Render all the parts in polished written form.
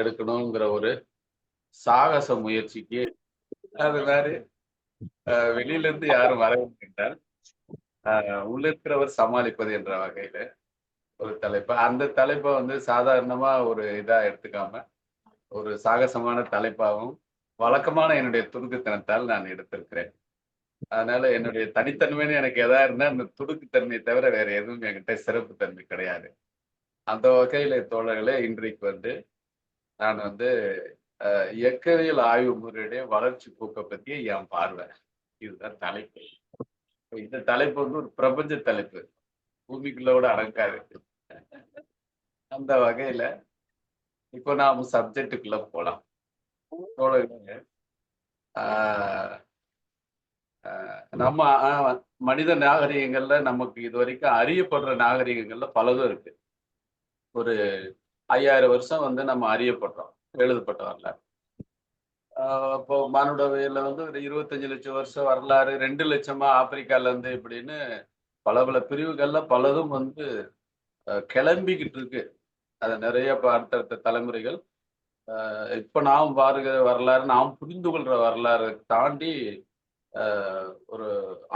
எடுக்கணுங்கிற ஒரு சாகச முயற்சிக்கு அது மாதிரி வெளியில இருந்து யாரும் வரவில்லை. உள்ள இருக்கிறவர் சமாளிப்பது என்ற வகையில ஒரு தலைப்பு. அந்த தலைப்பை வந்து சாதாரணமா ஒரு இதா எடுத்துக்காம ஒரு சாகசமான தலைப்பாகவும் வழக்கமான என்னுடைய துடுக்குத்தனத்தால் நான் எடுத்திருக்கிறேன். அதனால என்னுடைய தனித்தன்மைன்னு எனக்கு எதா இருந்தா அந்த துடுக்குத்தன்மையை தவிர வேற எதுவும் என்கிட்ட சிறப்பு தன்மை கிடையாது. அந்த வகையில தோழர்களே இன்றைக்கு வந்து நான் வந்து இயக்கவியல் ஆய்வு முறையுடைய வளர்ச்சி போக்க பத்தி என் பார்வை. இதுதான் தலைப்பு. இந்த தலைப்பு வந்து ஒரு பிரபஞ்ச தலைப்பு. பூமிக்குள்ள கூட அடங்காது. அந்த வகையில இப்போ நாம சப்ஜெக்டுக்குள்ள போலாம். தோழர்களே, ஆஹ் நம்ம மனித நாகரிகங்கள்ல நமக்கு இதுவரைக்கும் அறியப்படுற நாகரிகங்கள்ல பலதும் இருக்கு. ஒரு 5000 வருஷம் வந்து நம்ம அறியப்படுறோம். எழுதப்பட்ட வரலாறு. இப்போ மானுடவியல்ல வந்து ஒரு 25 லட்சம் வருஷம் வரலாறு, 2 லட்சமா ஆப்பிரிக்கால இருந்து இப்படின்னு பல பல பிரிவுகள்ல பலதும் வந்து கிளம்பிக்கிட்டு இருக்கு. அது நிறைய இப்ப அடுத்தடுத்த தலைமுறைகள் இப்ப நாம் பாருகிற வரலாறு, நாம் புரிந்து கொள்ற வரலாறை தாண்டி ஒரு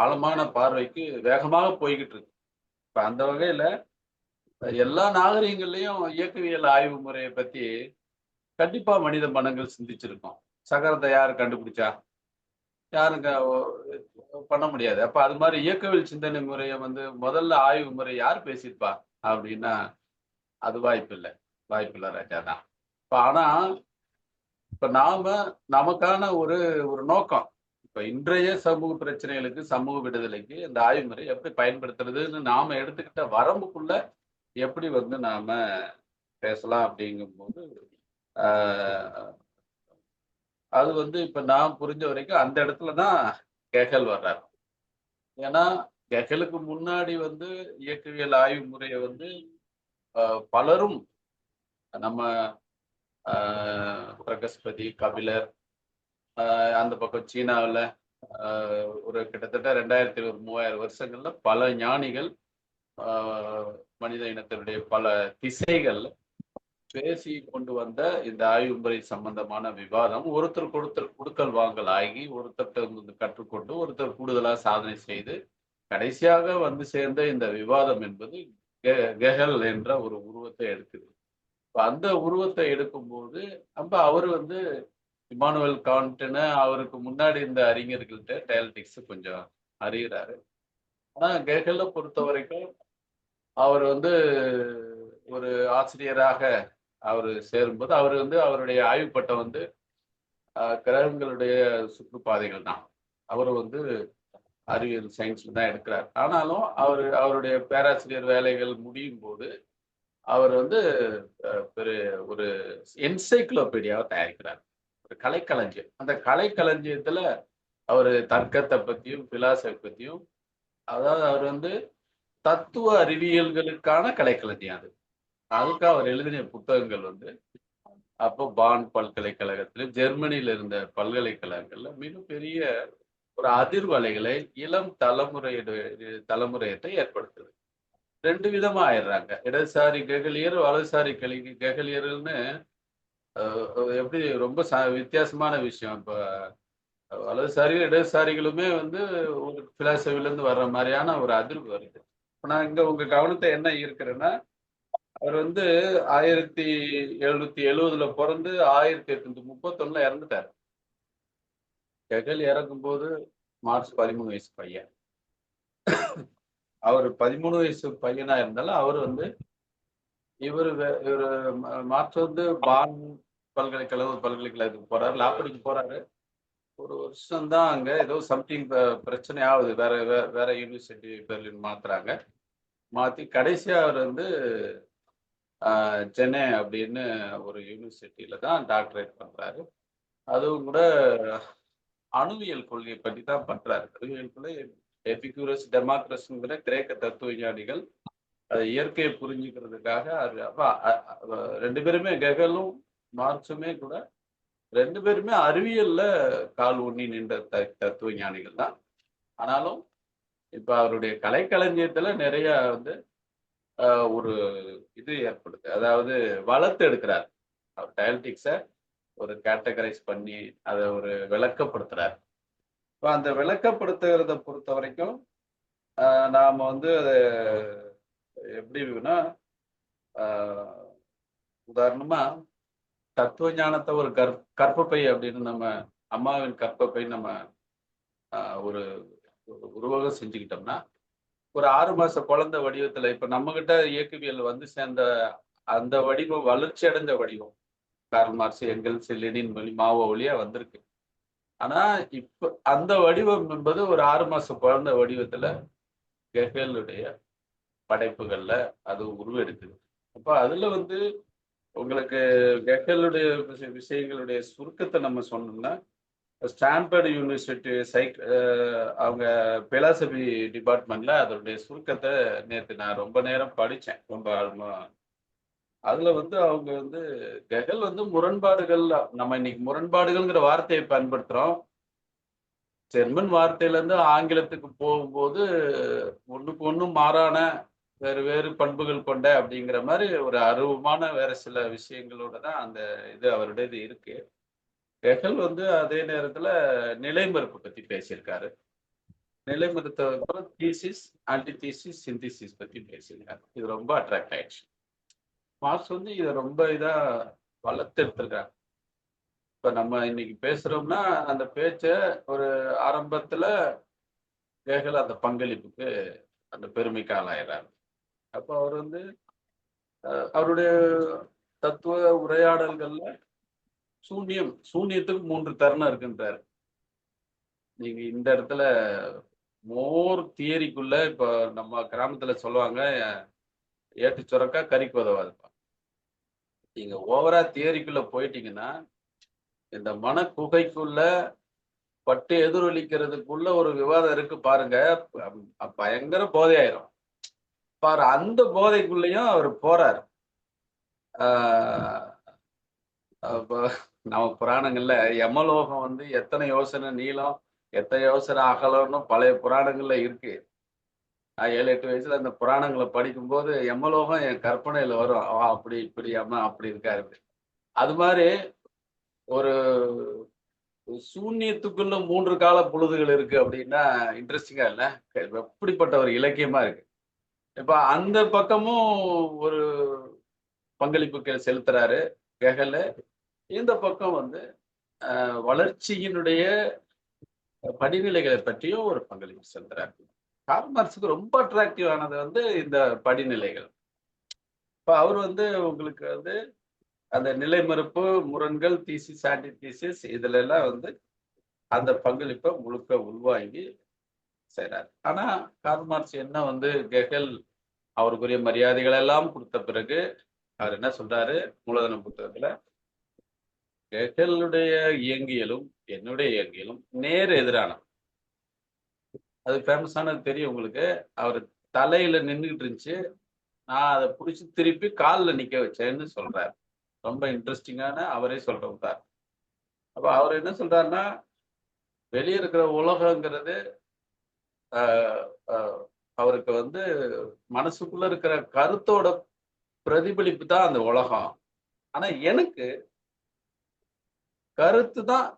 ஆழமான பார்வைக்கு வேகமாக போய்கிட்டு இருக்கு. இப்ப அந்த வகையில எல்லா நாகரிகங்கள்லயும் இயக்கவியல் ஆய்வு முறையை பத்தி கண்டிப்பா மனித மனங்கள் சிந்திச்சிருக்கோம். சக்கரத்தை யாரு கண்டுபிடிச்சா? யாருங்க பண்ண முடியாது. அப்ப அது மாதிரி இயக்கவியல் சிந்தனை முறையை வந்து முதல்ல ஆய்வு முறை யார் பேசியிருப்பா அப்படின்னா அது வாய்ப்பில்லை ராஜா தான். ஆனா இப்ப நாம நமக்கான ஒரு ஒரு நோக்கம், இப்ப இன்றைய சமூக பிரச்சனைகளுக்கு, சமூக விடுதலைக்கு இந்த ஆய்வு முறை எப்படி பயன்படுத்துறதுன்னு நாம எடுத்துக்கிட்ட வரம்புக்குள்ள எப்படி வந்து நாம பேசலாம் அப்படிங்கும்போது ஆஹ் அது வந்து இப்ப நான் புரிஞ்ச வரைக்கும் அந்த இடத்துலதான் கெகல் வர்றாரு. ஏன்னா கெகலுக்கு முன்னாடி வந்து இயக்கவியல் ஆய்வு முறையை வந்து பலரும் நம்ம பிரகஸ்பதி, கபிலர், அந்த பக்கம் சீனாவில் ஒரு கிட்டத்தட்ட 2700 3000 வருஷங்கள்ல பல ஞானிகள் மனித இனத்தினுடைய பல திசைகள் பேசி கொண்டு வந்த இந்த ஆய்வு முறை சம்பந்தமான விவாதம் ஒருத்தருக்கு ஒருத்தர் குடுக்கல் வாங்கல் ஆகி ஒருத்தர் கற்றுக்கொண்டு ஒருத்தர் கூடுதலா சாதனை செய்து கடைசியாக வந்து சேர்ந்த இந்த விவாதம் என்பது கெஹல் என்ற ஒரு உருவத்தை எடுக்குது. அந்த உருவத்தை எடுக்கும்போது அப்ப அவர் வந்து இமானுவேல் கான்ட்னு அவருக்கு முன்னாடி இந்த அறிஞர்கள்ட்ட டயலட்டிக்ஸ் கொஞ்சம் அறிகிறாரு. ஆனா கெஹலை பொறுத்த வரைக்கும் அவர் வந்து ஒரு ஆசிரியராக அவர் சேரும்போது அவர் வந்து அவருடைய ஆய்வு பட்டம் வந்து கிரகங்களுடைய சுற்றுப்பாதைகள் தான். அவர் வந்து அறிவியல் சயின்ஸ்ல தான் எடுக்கிறார். ஆனாலும் அவருடைய பேராசிரியர் வேலைகள் முடியும் போது அவர் வந்து ஒரு என்சைக்ளோபீடியாவை தயாரிக்கிறார். ஒரு கலைக்களஞ்சியம். அந்த கலைக்களஞ்சியத்துல அவர் தர்க்கத்தை பத்தியும் பிலாசபி பத்தியும், அதாவது அவர் வந்து தத்துவ அறிவியல்களுக்கான கலைக்களஞ்சியம் அது. அதுக்கு அவர் எழுதின புத்தகங்கள் வந்து அப்போ பான் பல்கலைக்கழகத்துல ஜெர்மனியில இருந்த பல்கலைக்கழகங்கள்ல மிகப்பெரிய ஒரு அதிர்வலைகளை இளம் தலைமுறையத்தை ஏற்படுத்துது. 2 விதமா ஆயிடுறாங்க. இடதுசாரி கெகலியர், வலதுசாரி கெகலியர்னு எப்படி ரொம்ப வித்தியாசமான விஷயம். இப்ப வலதுசாரிகள் இடதுசாரிகளுமே வந்து ஒரு பிலாசபில இருந்து வர்ற மாதிரியான ஒரு அதிர்வு வருது. இப்ப நான் இங்க உங்க கவனத்தை என்ன ஈர்க்கிறேன்னா, அவர் வந்து 1770 பிறந்து 1831 இறந்துட்டாரு. கெகல் இறக்கும்போது மார்ச் 13 வயசு பையன். அவர் 13 வயசு பையனா இருந்தாலும் அவர் வந்து இவர் மார்ச் வந்து பான் பல்கலைக்கழகத்துக்கு போறாரு, லாப்படிக்கு போறாரு. ஒரு வருஷம் தான் அங்க ஏதோ சம்திங் பிரச்சனை ஆகுது. வேற யூனிவர்சிட்டி பெர்லின் மாத்துறாங்க. மாத்தி கடைசியா அவர் வந்து சென்னை அப்படின்னு ஒரு யூனிவர்சிட்டியில தான் டாக்டரேட் பண்றாரு. அதுவும் கூட அணுவியல் கொள்கை பற்றி தான் பண்றாரு. அறிவியல் கொள்கை எபிக்யூரஸ் டெமாக்ரஸ்ங்கிற கிரேக்க தத்துவ ஞானிகள் அதை இயற்கையை புரிஞ்சுக்கிறதுக்காக ரெண்டு பேருமே கெகலும் மார்க்சுமே கூட 2 பேருமே அறிவியல்ல கால் ஊன்றி நின்ற தத்துவ ஞானிகள் தான். ஆனாலும் இப்ப அவருடைய கலைக்களஞ்சியத்துல நிறைய வந்து ஒரு இது ஏற்படுது. அதாவது வளர்த்து எடுக்கிறார். அவர் டயலக்டிக்ஸை ஒரு கேட்டகரைஸ் பண்ணி அதை ஒரு விளக்கப்படுத்துறாரு. இப்போ அந்த விளக்கப்படுத்துகிறத பொறுத்த வரைக்கும் நாம வந்து அதை எப்படின்னா உதாரணமா தத்துவ ஞானத்தை ஒரு கற்பப்பை அப்படின்னு நம்ம அம்மாவின் கற்பப்பை நம்ம ஒரு உருவகம் செஞ்சுக்கிட்டோம்னா ஒரு 6 மாச குழந்தை வடிவத்துல இப்ப நம்ம கிட்ட இயக்கவியல் வந்து சேர்ந்த அந்த வடிவம் வளர்ச்சி அடைஞ்ச வடிவம் கார்ல் மார்க்ஸ், எங்கெல்ஸ், லெனின் வழி மாவோ வழியா வந்திருக்கு. ஆனா இப்ப அந்த வடிவம் என்பது ஒரு 6 மாச குழந்தை வடிவத்துல கெகலுடைய படைப்புகள்ல அது உருவெடுக்குது. அப்ப அதுல வந்து உங்களுக்கு கெகலுடைய விஷயங்களுடைய சுருக்கத்தை நம்ம சொன்னோம்னா ஸ்டான்பர்ட் யூனிவர்சிட்டி அவங்க பிலாசபி டிபார்ட்மெண்ட்ல அதனுடைய சுருக்கத்தை நேற்று நான் ரொம்ப நேரம் படித்தேன். ரொம்ப ஆழமா அதுல வந்து அவங்க வந்து கெகல் வந்து முரண்பாடுகள், நம்ம இன்னைக்கு முரண்பாடுகள்ங்கிற வார்த்தையை பயன்படுத்துறோம். ஜெர்மன் வார்த்தையில இருந்து ஆங்கிலத்துக்கு போகும்போது ஒண்ணுக்கு ஒண்ணும் மாறான வேறு வேறு பண்புகள் கொண்ட அப்படிங்கிற மாதிரி ஒரு அருவமான வேற சில விஷயங்களோட தான் அந்த இது அவருடைய இது இருக்கு. ஹெகல் வந்து அதே நேரத்துல நிலைமறுப்பு பத்தி பேசியிருக்காரு. நிலைமறுத்த அப்புறம் தீசிஸ், ஆன்டிதீசிஸ், சிந்தீசிஸ் பத்தி பேசியிருக்காரு. இது ரொம்ப அட்ராக்ட் ஆயிடுச்சு. மார்க்ஸ் வந்து இதை ரொம்ப இதா வளர்த்தெடுத்திருக்காரு. இப்ப நம்ம இன்னைக்கு பேசுறோம்னா அந்த பேச்ச ஒரு ஆரம்பத்துல ஹெகல் அந்த பங்களிப்புக்கு அந்த பெருமைக்கு ஆளாயிறாரு. அப்போ அவர் வந்து அவருடைய தத்துவ உரையாடல்கள்ல சூன்யத்துக்கு 3 தருணம் இருக்குன்றாரு. நீங்க இந்த இடத்துல மோர் தியரிக்குள்ள இப்ப நம்ம கிராமத்துல சொல்லுவாங்க ஏட்டு சுரக்கா கறிக்கு உதவாதுப்பா. நீங்க ஓவரா தியரிக்குள்ள போயிட்டீங்கன்னா இந்த மன குகைக்குள்ள பட்டு எதிரொலிக்கிறதுக்குள்ள ஒரு விவாதம் இருக்கு பாருங்க, பயங்கர போதையாயிரும் பாரு. அந்த போதைக்குள்ளேயும் அவர் போறாரு. நம்ம புராணங்கள்ல யமலோகம் வந்து எத்தனை யோசனை நீளம், எத்தனை யோசனை அகலம்னு பழைய புராணங்கள்ல இருக்கு. 7, 8 வயசுல அந்த புராணங்களை படிக்கும்போது யமலோகம் என் கற்பனையில வரும். அப்படி இப்படி அம்மா அப்படி இருக்காரு. அது மாதிரி ஒரு சூன்யத்துக்குள்ள 3 கால பொழுதுகள் இருக்கு அப்படின்னா இன்ட்ரெஸ்டிங்கா இல்ல? எப்படிப்பட்ட ஒரு இலக்கியமா இருக்கு. இப்ப அந்த பக்கமும் ஒரு பங்களிப்பு செலுத்துறாரு ஹெகல். இந்த பக்கம் வந்து வளர்ச்சியினுடைய படிநிலைகளை பற்றியும் ஒரு பங்களிப்பு செலுத்துறாரு. கார்ல் மார்க்ஸுக்கு ரொம்ப அட்ராக்டிவ் ஆனது வந்து இந்த படிநிலைகள். இப்ப அவர் வந்து உங்களுக்கு வந்து அந்த நிலைமறுப்பு, முரண்கள், தீசிஸ், ஆன்டிதீசிஸ் இதுல எல்லாம் வந்து அந்த பங்களிப்பை முழுக்க உள்வாங்கி செய்றாரு. ஆனா கார்ல் மார்க்ஸ் என்ன வந்து கெகல் அவருக்குரிய மரியாதைகள் எல்லாம் கொடுத்த பிறகு அவர் என்ன சொல்றாரு மூலதனம் புத்தகத்துல, கெகலுடைய இயங்கியலும் என்னுடைய இயங்கியலும் நேர் எதிரான. அது ஃபேமஸானது தெரியும் உங்களுக்கு. அவர் தலையில நின்றுகிட்டு இருந்துச்சு, நான் அதை பிடிச்சி திருப்பி காலில் நிக்க வச்சேன்னு சொல்றாரு. ரொம்ப இன்ட்ரெஸ்டிங்கான அவரே சொல்றாரு. அப்ப அவர் என்ன சொல்றாருன்னா, வெளியே இருக்கிற உலகங்கிறது அவருக்கு வந்து மனசுக்குள்ள இருக்கிற கருத்தோட பிரதிபலிப்பு தான் அந்த உலகம். ஆனா எனக்கு கருத்து தான்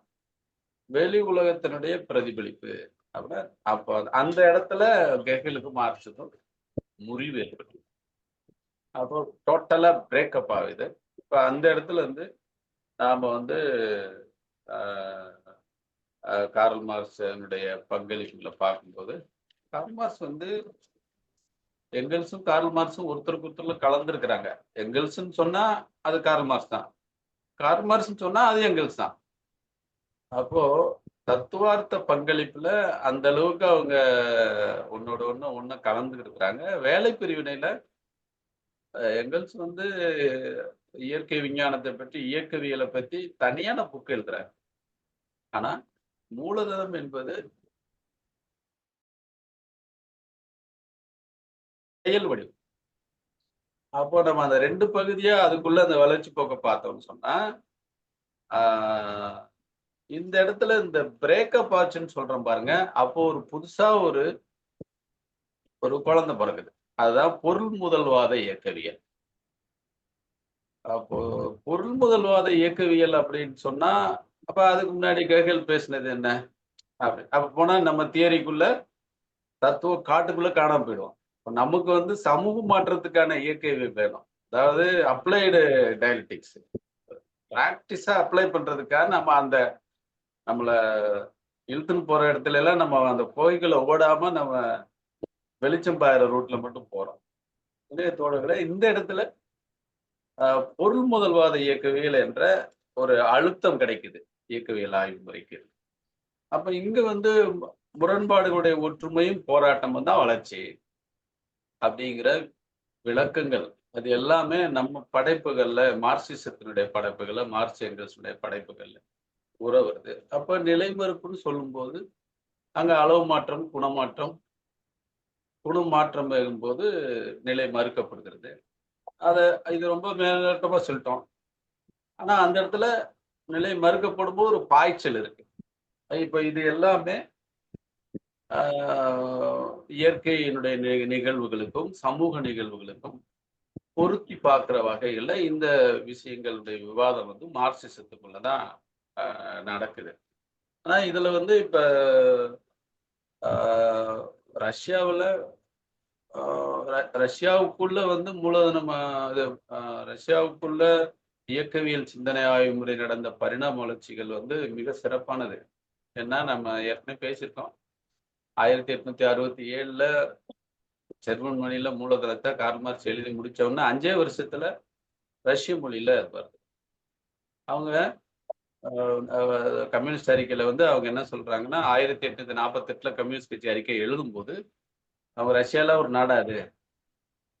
வெளி உலகத்தினுடைய பிரதிபலிப்பு. அப்படின்னா அப்போ அந்த இடத்துல கெகலுக்கு மார்க்ஸுக்கும் முறிவு ஏற்பட்டு அப்போ டோட்டலா பிரேக்கப் ஆகுது. இப்ப அந்த இடத்துல இருந்து நாம வந்து கார்ல் மார்க்ஸனுடைய பங்களிப்புகளை பார்க்கும்போது கார்ல் மார்க்ஸ் வந்து எங்கெல்ஸும் கார்ல் மார்க்ஸும் ஒருத்தருக்கு ஒருத்தர்ல கலந்துருக்கிறாங்க. எங்கெல்ஸ்ன்னு சொன்னா அது கார்ல் மார்க்ஸ் தான், கார்ல் மார்க்ஸ்ன்னு சொன்னா அது எங்கெல்ஸ் தான். அப்போ தத்துவார்த்த பங்களிப்புல அந்த அளவுக்கு அவங்க ஒன்னோட ஒண்ணு கலந்துக்கிட்டு இருக்கிறாங்க. வேலை பிரிவினையில எங்கெல்ஸ் வந்து இயற்கை விஞ்ஞானத்தை பற்றி, இயக்கவியலை பற்றி தனியான புக் எழுதுறாரு. ஆனா மூலதனம் என்பது செயல் வடிவம். அப்போ நம்ம அந்த 2 பகுதியா அதுக்குள்ள அந்த வளர்ச்சி போக்க பார்த்தோம்னு சொன்னா இந்த இடத்துல இந்த பிரேக்கப் ஆச்சுன்னு சொல்றோம் பாருங்க. அப்போ ஒரு புதுசா ஒரு குழந்தை பிறகுது. அதுதான் பொருள் முதல்வாத இயக்கவியல். அப்போ பொருள் முதல்வாத இயக்கவியல் அப்படின்னு சொன்னா, அப்ப அதுக்கு முன்னாடி ஹெகல் பேசினது என்ன? அப்ப போனா நம்ம தியரிக்குள்ள தத்துவம் காட்டுக்குள்ள காணாம போயிடும். இப்ப நமக்கு வந்து சமூக மாற்றத்துக்கான இயக்கவியல் வேணும். அதாவது அப்ளைடு டயலெக்டிக்ஸ். பிராக்டிஸா அப்ளை பண்றதுக்காக நம்ம அந்த நம்மள இழுத்துன்னு போற இடத்துல எல்லாம் நம்ம அந்த கோயில்கள ஓடாம நம்ம வெளிச்சம் பாயிற ரூட்ல மட்டும் போறோம். இதே தோழர்களே, இந்த இடத்துல பொருள் முதல்வாத இயக்கவியல் என்ற ஒரு அழுத்தம் கிடைக்குது. இயக்கவியல் ஆய்வு முறைக்கு. அப்ப இங்க வந்து முரண்பாடுகளுடைய ஒற்றுமையும் போராட்டமும் தான் வளர்ச்சி. அப்படிங்கிற விளக்கங்கள். அது எல்லாமே நம்ம படைப்புகள்ல மார்க்சிசத்தினுடைய படைப்புகள்ல, மார்க்ஸ் எங்கல்ஸுடைய படைப்புகள்ல உற வருது. அப்ப நிலைமறுப்புன்னு சொல்லும்போது, அங்க அளவு மாற்றம், குணமாற்றம், குணமாற்றம் ஆகும்போது நிலை மறுக்கப்படுகிறது. அத இது ரொம்ப மேலோட்டமா சொல்லிட்டோம். ஆனா அந்த இடத்துல நிலை மறுக்கப்படும்போது ஒரு பாய்ச்சல் இருக்கு. இப்ப இது எல்லாமே ஆ இயற்கையினுடைய நிகழ்வுகளுக்கும், சமூக நிகழ்வுகளுக்கும் பொருத்தி பார்க்கிற வகையில இந்த விஷயங்களுடைய விவாதம் வந்து மார்க்சிசத்துக்குள்ள தான் நடக்குது. ஆனா இதுல வந்து இப்ப ஆ ரஷ்யாவுல ஆ ரஷ்யாவுக்குள்ள வந்து மூலதனம் இது அ ரஷ்யாவுக்குள்ள இயக்கவியல் சிந்தனை ஆய்வு முறை நடந்த பரிணாம வளர்ச்சிகள் வந்து மிக சிறப்பானது. ஏன்னா நம்ம ஏற்கனவே பேசியிருக்கோம். 1867ல ஜெர்மன் மொழியில மூலதனத்த கார்ல் மார்க்ஸ் எழுதி முடிச்ச உடனே 5 வருஷத்துல ரஷ்ய மொழியில வருது. அவங்க கம்யூனிஸ்ட் அறிக்கையில வந்து அவங்க என்ன சொல்றாங்கன்னா, 1848ல கம்யூனிஸ்ட் கட்சி அறிக்கை எழுதும்போது, அவங்க ரஷ்யால ஒரு நாடா அது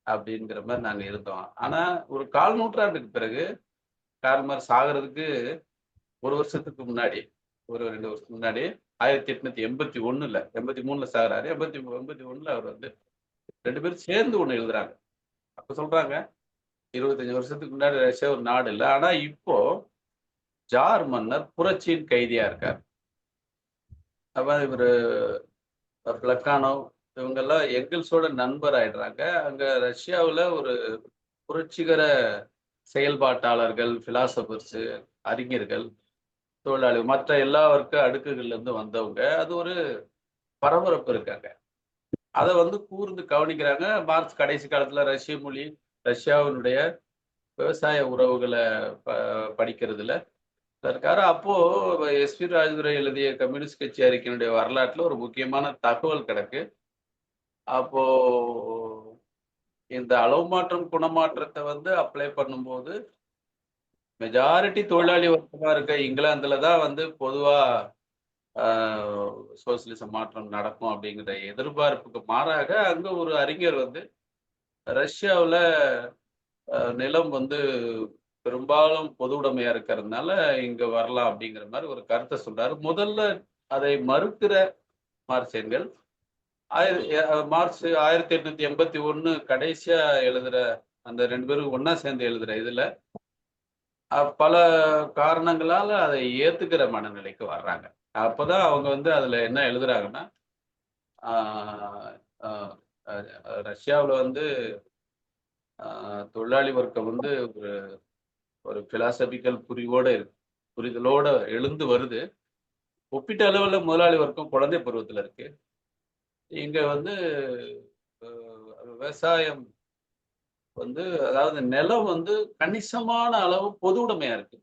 அப்படிங்கிற மாரி நாங்க இருந்தோம். ஆனா ஒரு 1/4 நூற்றாண்டுக்கு பிறகு கார்ல் மார்க்ஸ் சாகறதுக்கு 1 வருஷத்துக்கு முன்னாடி, ஒரு 2 வருஷத்துக்கு முன்னாடி 1881ல 83ல சாகுறாரு. 81ல அவர் வந்து 2 பேரும் சேர்ந்து ஒண்ணு எழுதுறாங்க. அப்ப சொல்றாங்க, 25 வருஷத்துக்கு முன்னாடி ரஷ்யா ஒரு நாடு இல்ல. ஆனா இப்போ ஜார் மன்னர் புரட்சியின் கைதியா இருக்கார். அப்ப இவரு பிளக்கானோவ் இவங்கெல்லாம் எங்கல்ஸோட நண்பர் ஆயிடுறாங்க. அங்க ரஷ்யாவுல ஒரு புரட்சிகர செயல்பாட்டாளர்கள், பிலாசபர்ஸ், அறிஞர்கள், தொழிலாளி மற்ற எல்லா வர்க்க அடுக்குகள்ல இருந்து வந்தவங்க. அது ஒரு பரபரப்பு இருக்காங்க. அத வந்து கூர்ந்து கவனிக்கிறாங்க. மார்க்ஸ் கடைசி காலத்துல ரஷ்ய மொழி, ரஷ்யாவினுடைய விவசாய உறவுகள ப படிக்கிறதுல இருக்காரு. அப்போ எஸ்.வி. ராஜதுரை எழுதிய கம்யூனிஸ்ட் கட்சி அறிக்கையினுடைய வரலாற்றுல ஒரு முக்கியமான தகவல் கிடக்கு. அப்போ இந்த அளவு மாற்றம், குணமாற்றத்த வந்து அப்ளை பண்ணும்போது, மெஜாரிட்டி தொழிலாளி வர்க்கமா இருக்க இங்கிலாந்துல தான் வந்து பொதுவா ஆ சோசியலிச மாற்றம் நடக்கும் அப்படிங்கிற எதிர்பார்ப்புக்கு மாறாக, அங்க ஒரு அறிஞர் வந்து ரஷ்யாவுல நிலம் வந்து பெரும்பாலும் பொது உடைமையா இருக்கிறதுனால, இங்க வரலாம் அப்படிங்கிற மாரி ஒரு கருத்த சொல்றாரு. முதல்ல அதை மறுக்கிற மார்க்ஸ், எங்கெல்ஸ் ஆயிர மார்ச் 1881 கடைசியா எழுதுற அந்த 2 பேரும் ஒண்ணா சேர்ந்து எழுதுற இதுல, பல காரணங்களால அதை ஏத்துக்கிற மனநிலைக்கு வர்றாங்க. அப்பதான் அவங்க வந்து அதுல என்ன எழுதுறாங்கன்னா, ஆ அ அ ரஷ்யாவுல வந்து அ தொழிலாளி வர்க்கம் வந்து ஒரு ஒரு பிலாசபிக்கல் புரிதலோட எழுந்து வருது. ஒப்பீட்டு அளவுல முதலாளி வர்க்கம் குழந்தை பருவத்துல இருக்கு. இங்க வந்து அ விவசாயம் வந்து அதாவது நிலம் வந்து கணிசமான அளவு பொது உடைமையா இருக்கு.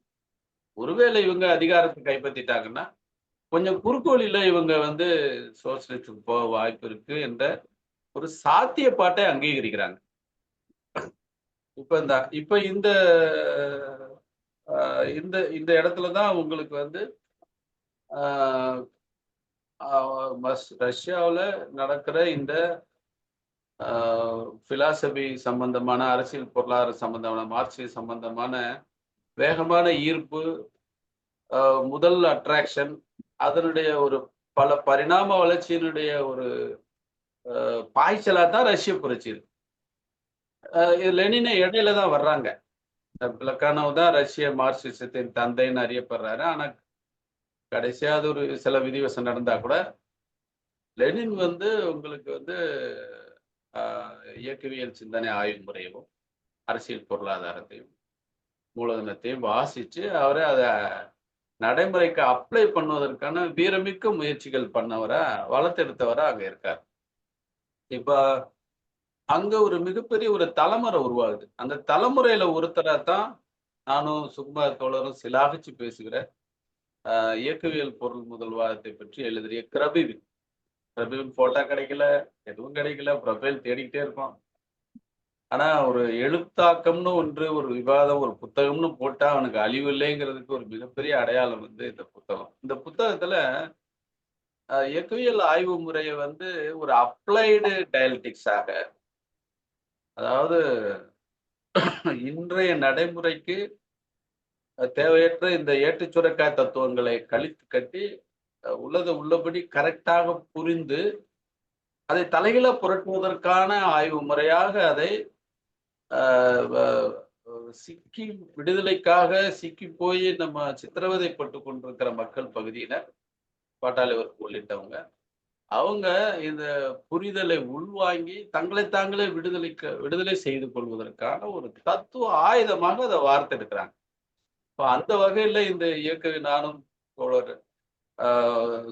ஒருவேளை இவங்க அதிகாரத்த கைப்பற்றிட்டாங்கன்னா, கொஞ்சம் குறுக்கு வழியில இவங்க வந்து சோசலிசத்துக்கு போக வாய்ப்பு இருக்கு என்ற ஒரு சாத்தியப்பாட்டை அங்கீகரிக்கிறாங்க. இப்ப இந்த அ இந்த இந்த இடத்துல தான் உங்களுக்கு வந்து ஆ அ ரஷ்யாவுல நடக்கிற இந்த ஆ பிலாசபி சம்பந்தமான, அரசியல் பொருளாதார சம்பந்தமான, மார்க்சிய சம்பந்தமான வேகமான ஈர்ப்பு, முதல் அட்ராக்ஷன் அதனுடைய ஒரு பல பரிணாம வளர்ச்சியினுடைய ஒரு பாய்ச்சலா தான் ரஷ்ய புரட்சி இருக்கு. இது லெனினே இடையில தான் வர்றாங்க. பிளக்கானோவ் தான் ரஷ்ய மார்க்சிசத்தின் தந்தைன்னு அறியப்படுறாரு. ஆனா கடைசியா அது ஒரு சில விதிவசம் நடந்தா கூட, லெனின் வந்து உங்களுக்கு வந்து அ இயக்கவியல் சிந்தனை ஆய்வு முறையவும், அரசியல் பொருளாதாரத்தையும் மூலதனத்தையும் வாசிச்சு அவரை அதை நடைமுறைக்கு அப்ளை பண்ணுவதற்கான வீரமிக்க முயற்சிகள் பண்ணவரா வளர்த்தெடுத்தவரா அங்க இருக்கார். இப்ப அங்க ஒரு மிகப்பெரிய ஒரு தலைமுறை உருவாகுது. அந்த தலைமுறையில ஒருத்தரா தான் நானும் சுகுமார் தோழரும் சிலாகிச்சு பேசுகிற இயக்கவியல் பொருள் முதல்வாதத்தை பற்றி எழுதிய கிரபிவின். கிரபிவின் போட்டோ கிடைக்கல, எதுவும் கிடைக்கல, ப்ரொஃபைல் தேடிக்கிட்டே இருக்கோம். ஆனா ஒரு எழுத்தாக்கம்னு ஒன்று, ஒரு விவாதம், ஒரு புத்தகம்னு போட்டா அவனுக்கு அழிவு இல்லைங்கிறதுக்கு ஒரு மிகப்பெரிய அடையாளம் வந்து இந்த புத்தகம். இந்த புத்தகத்துல இயக்கவியல் ஆய்வு முறைய வந்து ஒரு அப்ளைடு டயலெக்டிக்ஸாக, அதாவது இன்றைய நடைமுறைக்கு தேவையற்ற இந்த ஏட்டுச் சுரைக்காய் தத்துவங்களை கழித்து கட்டி உள்ளதை உள்ளபடி கரெக்டாக புரிந்து அதை தலைகீழ புரட்டுவதற்கான ஆய்வு முறையாக அதை சிக்கி விடுதலைக்காக சிக்கி போய் நம்ம சித்திரவதைப்பட்டு கொண்டிருக்கிற மக்கள் பகுதியினர், பாட்டாளி வர்க்கம் உள்ளிட்டவங்க, அவங்க இந்த புரிதலை உள்வாங்கி தங்களை தாங்களே விடுதலை செய்து கொள்வதற்கான ஒரு தத்துவ ஆயுதமாக அதை வார்த்தெடுக்கிறாங்க. இப்போ அந்த வகையில இந்த இயக்க நானும் தோழர்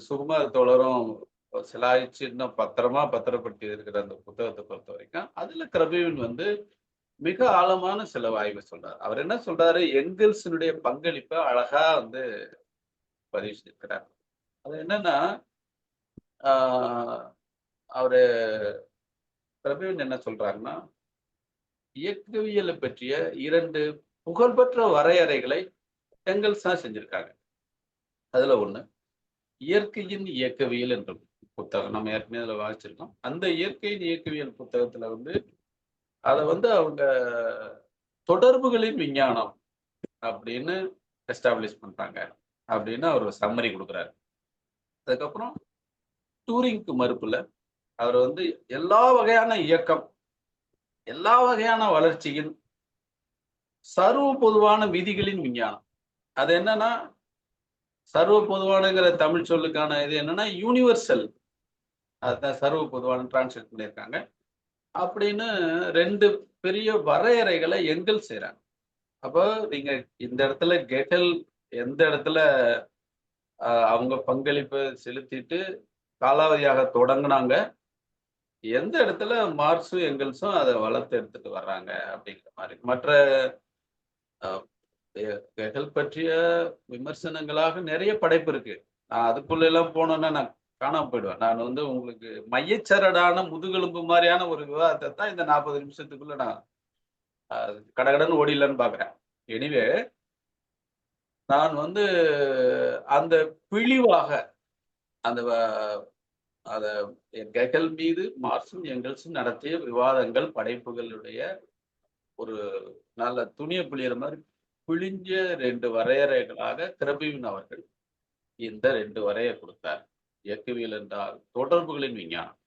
சுகுமார் தோழரும் சிலாயிச்சு இன்னும் பத்திரமா பத்திரப்படுத்தி இருக்கிற அந்த புத்தகத்தை பொறுத்த வரைக்கும் அதுல கிரபிவின் வந்து மிக ஆழமான சில ஆய்வு சொல்றாரு. அவர் என்ன சொல்றாரு, எங்கெல்ஸினுடைய பங்களிப்பை அழகா வந்து பதிவு செஞ்சிருக்கிறார். அது என்னன்னா அவரு பிரபீன் என்ன சொல்றாருன்னா, இயக்கவியலை பற்றிய 2 புகழ்பெற்ற வரையறைகளை எங்கெல்ஸ் தான் செஞ்சிருக்காங்க. அதுல ஒண்ணு இயற்கையின் இயக்கவியல் என்ற புத்தகம். நம்ம ஏற்கனவே அதுல வாசிச்சிருக்கோம். அந்த இயற்கையின் இயக்கவியல் புத்தகத்துல வந்து அதை வந்து அவங்க தொடர்புகளின் விஞ்ஞானம் அப்படின்னு எஸ்டாப்ளிஷ் பண்றாங்க அப்படின்னு அவர் சம்மரி கொடுக்குறாரு. அதுக்கப்புறம் டூரிங்க்கு மறுப்புல அவர் வந்து எல்லா வகையான இயக்கம், எல்லா வகையான வளர்ச்சியின் சர்வ பொதுவான விதிகளின் விஞ்ஞானம். அது என்னன்னா, சர்வ பொதுவானங்கிற தமிழ் சொல்லுக்கான இது என்னன்னா யூனிவர்சல், அதுதான் சர்வ பொதுவான டிரான்ஸ்லேட் பண்ணியிருக்காங்க அப்படின்னு 2 பெரிய வரையறைகளை எங்கெல்ஸ் செய்றாங்க. அப்போ நீங்க இந்த இடத்துல கெகல் எந்த இடத்துல அவங்க பங்களிப்பை செலுத்திட்டு காலாவதியாக தொடங்கினாங்க, எந்த இடத்துல மார்க்ஸும் எங்கெல்ஸும் அதை வளர்த்து எடுத்துட்டு வர்றாங்க அப்படிங்கிற மாதிரி. மற்ற கெகல் பற்றிய விமர்சனங்களாக நிறைய படைப்பு இருக்கு. நான் அதுக்குள்ள எல்லாம் போனோம்னா நான் காணாம போயிடுவேன். நான் வந்து உங்களுக்கு மையச்சரடான முதுகெலும்பு மாதிரியான ஒரு விவாதத்தை தான் இந்த 40 நிமிஷத்துக்குள்ள நான் கடகடன்னு ஓடிடலன்னு பாக்குறேன். எனிவே நான் வந்து அந்த பிழிவாக அந்த அத கெகல் மீது மார்க்சும் எங்கெல்ஸும் நடத்திய விவாதங்கள், படைப்புகளுடைய ஒரு நல்ல துணியை பிழியிற மாதிரி பிழிஞ்ச 2 வரையறைகளாக கிரபிவின் அவர்கள் இந்த 2 வரையை கொடுத்தார். இயக்கவியல் என்றால் தொடர்புகளின் விஞ்ஞானம்.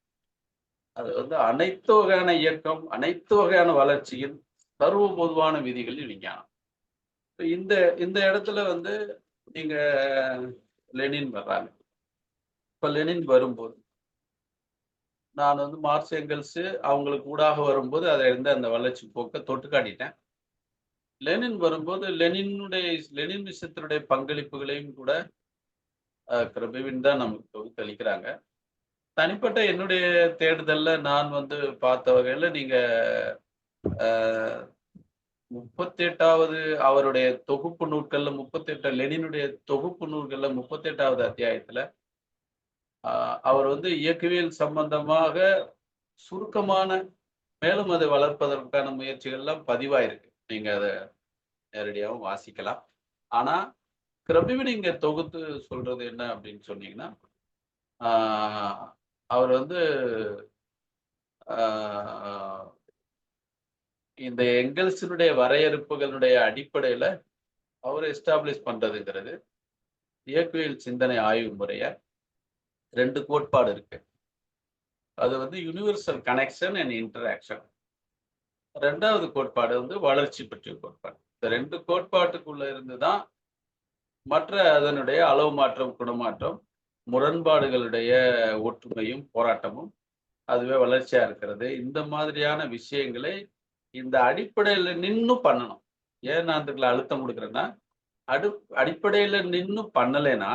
அது வந்து அனைத்து வகையான இயக்கம், அனைத்து வகையான வளர்ச்சியின் சர்வ பொதுவான விதிகளின் விஞ்ஞானம். இந்த இந்த இடத்துல வந்து நீங்க லெனின் வர்றாங்க. இப்ப லெனின் வரும்போது நான் வந்து மார்க்ஸ் எங்கெல்ஸ் அவங்களுக்கு ஊடாக வரும்போது அதை இருந்து அந்த வளர்ச்சி போக்க தொட்டு காட்டிட்டேன். லெனின் வரும்போது லெனினிசத்தினுடைய பங்களிப்புகளையும் கூட கிரபிவின் தான் நமக்கு தொகுத்தளிக்கிறாங்க. தனிப்பட்ட என்னுடைய தேடுதல்ல நான் வந்து பார்த்த வகையில நீங்க 38வது அவருடைய தொகுப்பு நூல்கள்ல 38 லெனினுடைய தொகுப்பு நூல்கள்ல 38வது அத்தியாயத்துல அவர் வந்து இயக்கவியல் சம்பந்தமாக சுருக்கமான மேலும் அதை வளர்ப்பதற்கான முயற்சிகள் எல்லாம் பதிவாயிருக்கு. நீங்க அதை நேரடியாகவும் வாசிக்கலாம். ஆனா கிரபிவின் இங்க தொகுத்து சொல்றது என்ன அப்படின்னு சொன்னீங்கன்னா, அவர் வந்து இந்த எங்கெல்ஸினுடைய வரையறுப்புகளுடைய அடிப்படையில அவர் எஸ்டாப்ளிஷ் பண்றதுங்கிறது இயக்கவியல் சிந்தனை ஆய்வு முறைய 2 கோட்பாடு இருக்கு. அது வந்து யூனிவர்சல் கனெக்ஷன் அண்ட் இன்டராக்ஷன். 2வது கோட்பாடு வந்து வளர்ச்சி பற்றிய கோட்பாடு. இந்த 2 கோட்பாட்டுக்குள்ள இருந்துதான் மற்ற அதனுடைய அளவு மாற்றம், குணமாற்றம், முரண்பாடுகளுடைய ஒற்றுமையும் போராட்டமும் அதுவே வளர்ச்சியா இருக்கிறது. இந்த மாதிரியான விஷயங்களை இந்த அடிப்படையில நின்னு பண்ணணும். ஏன் நான் அதுக்குள்ள அழுத்தம் கொடுக்குறேன்னா, அடிப்படையில நின்னு பண்ணலைன்னா,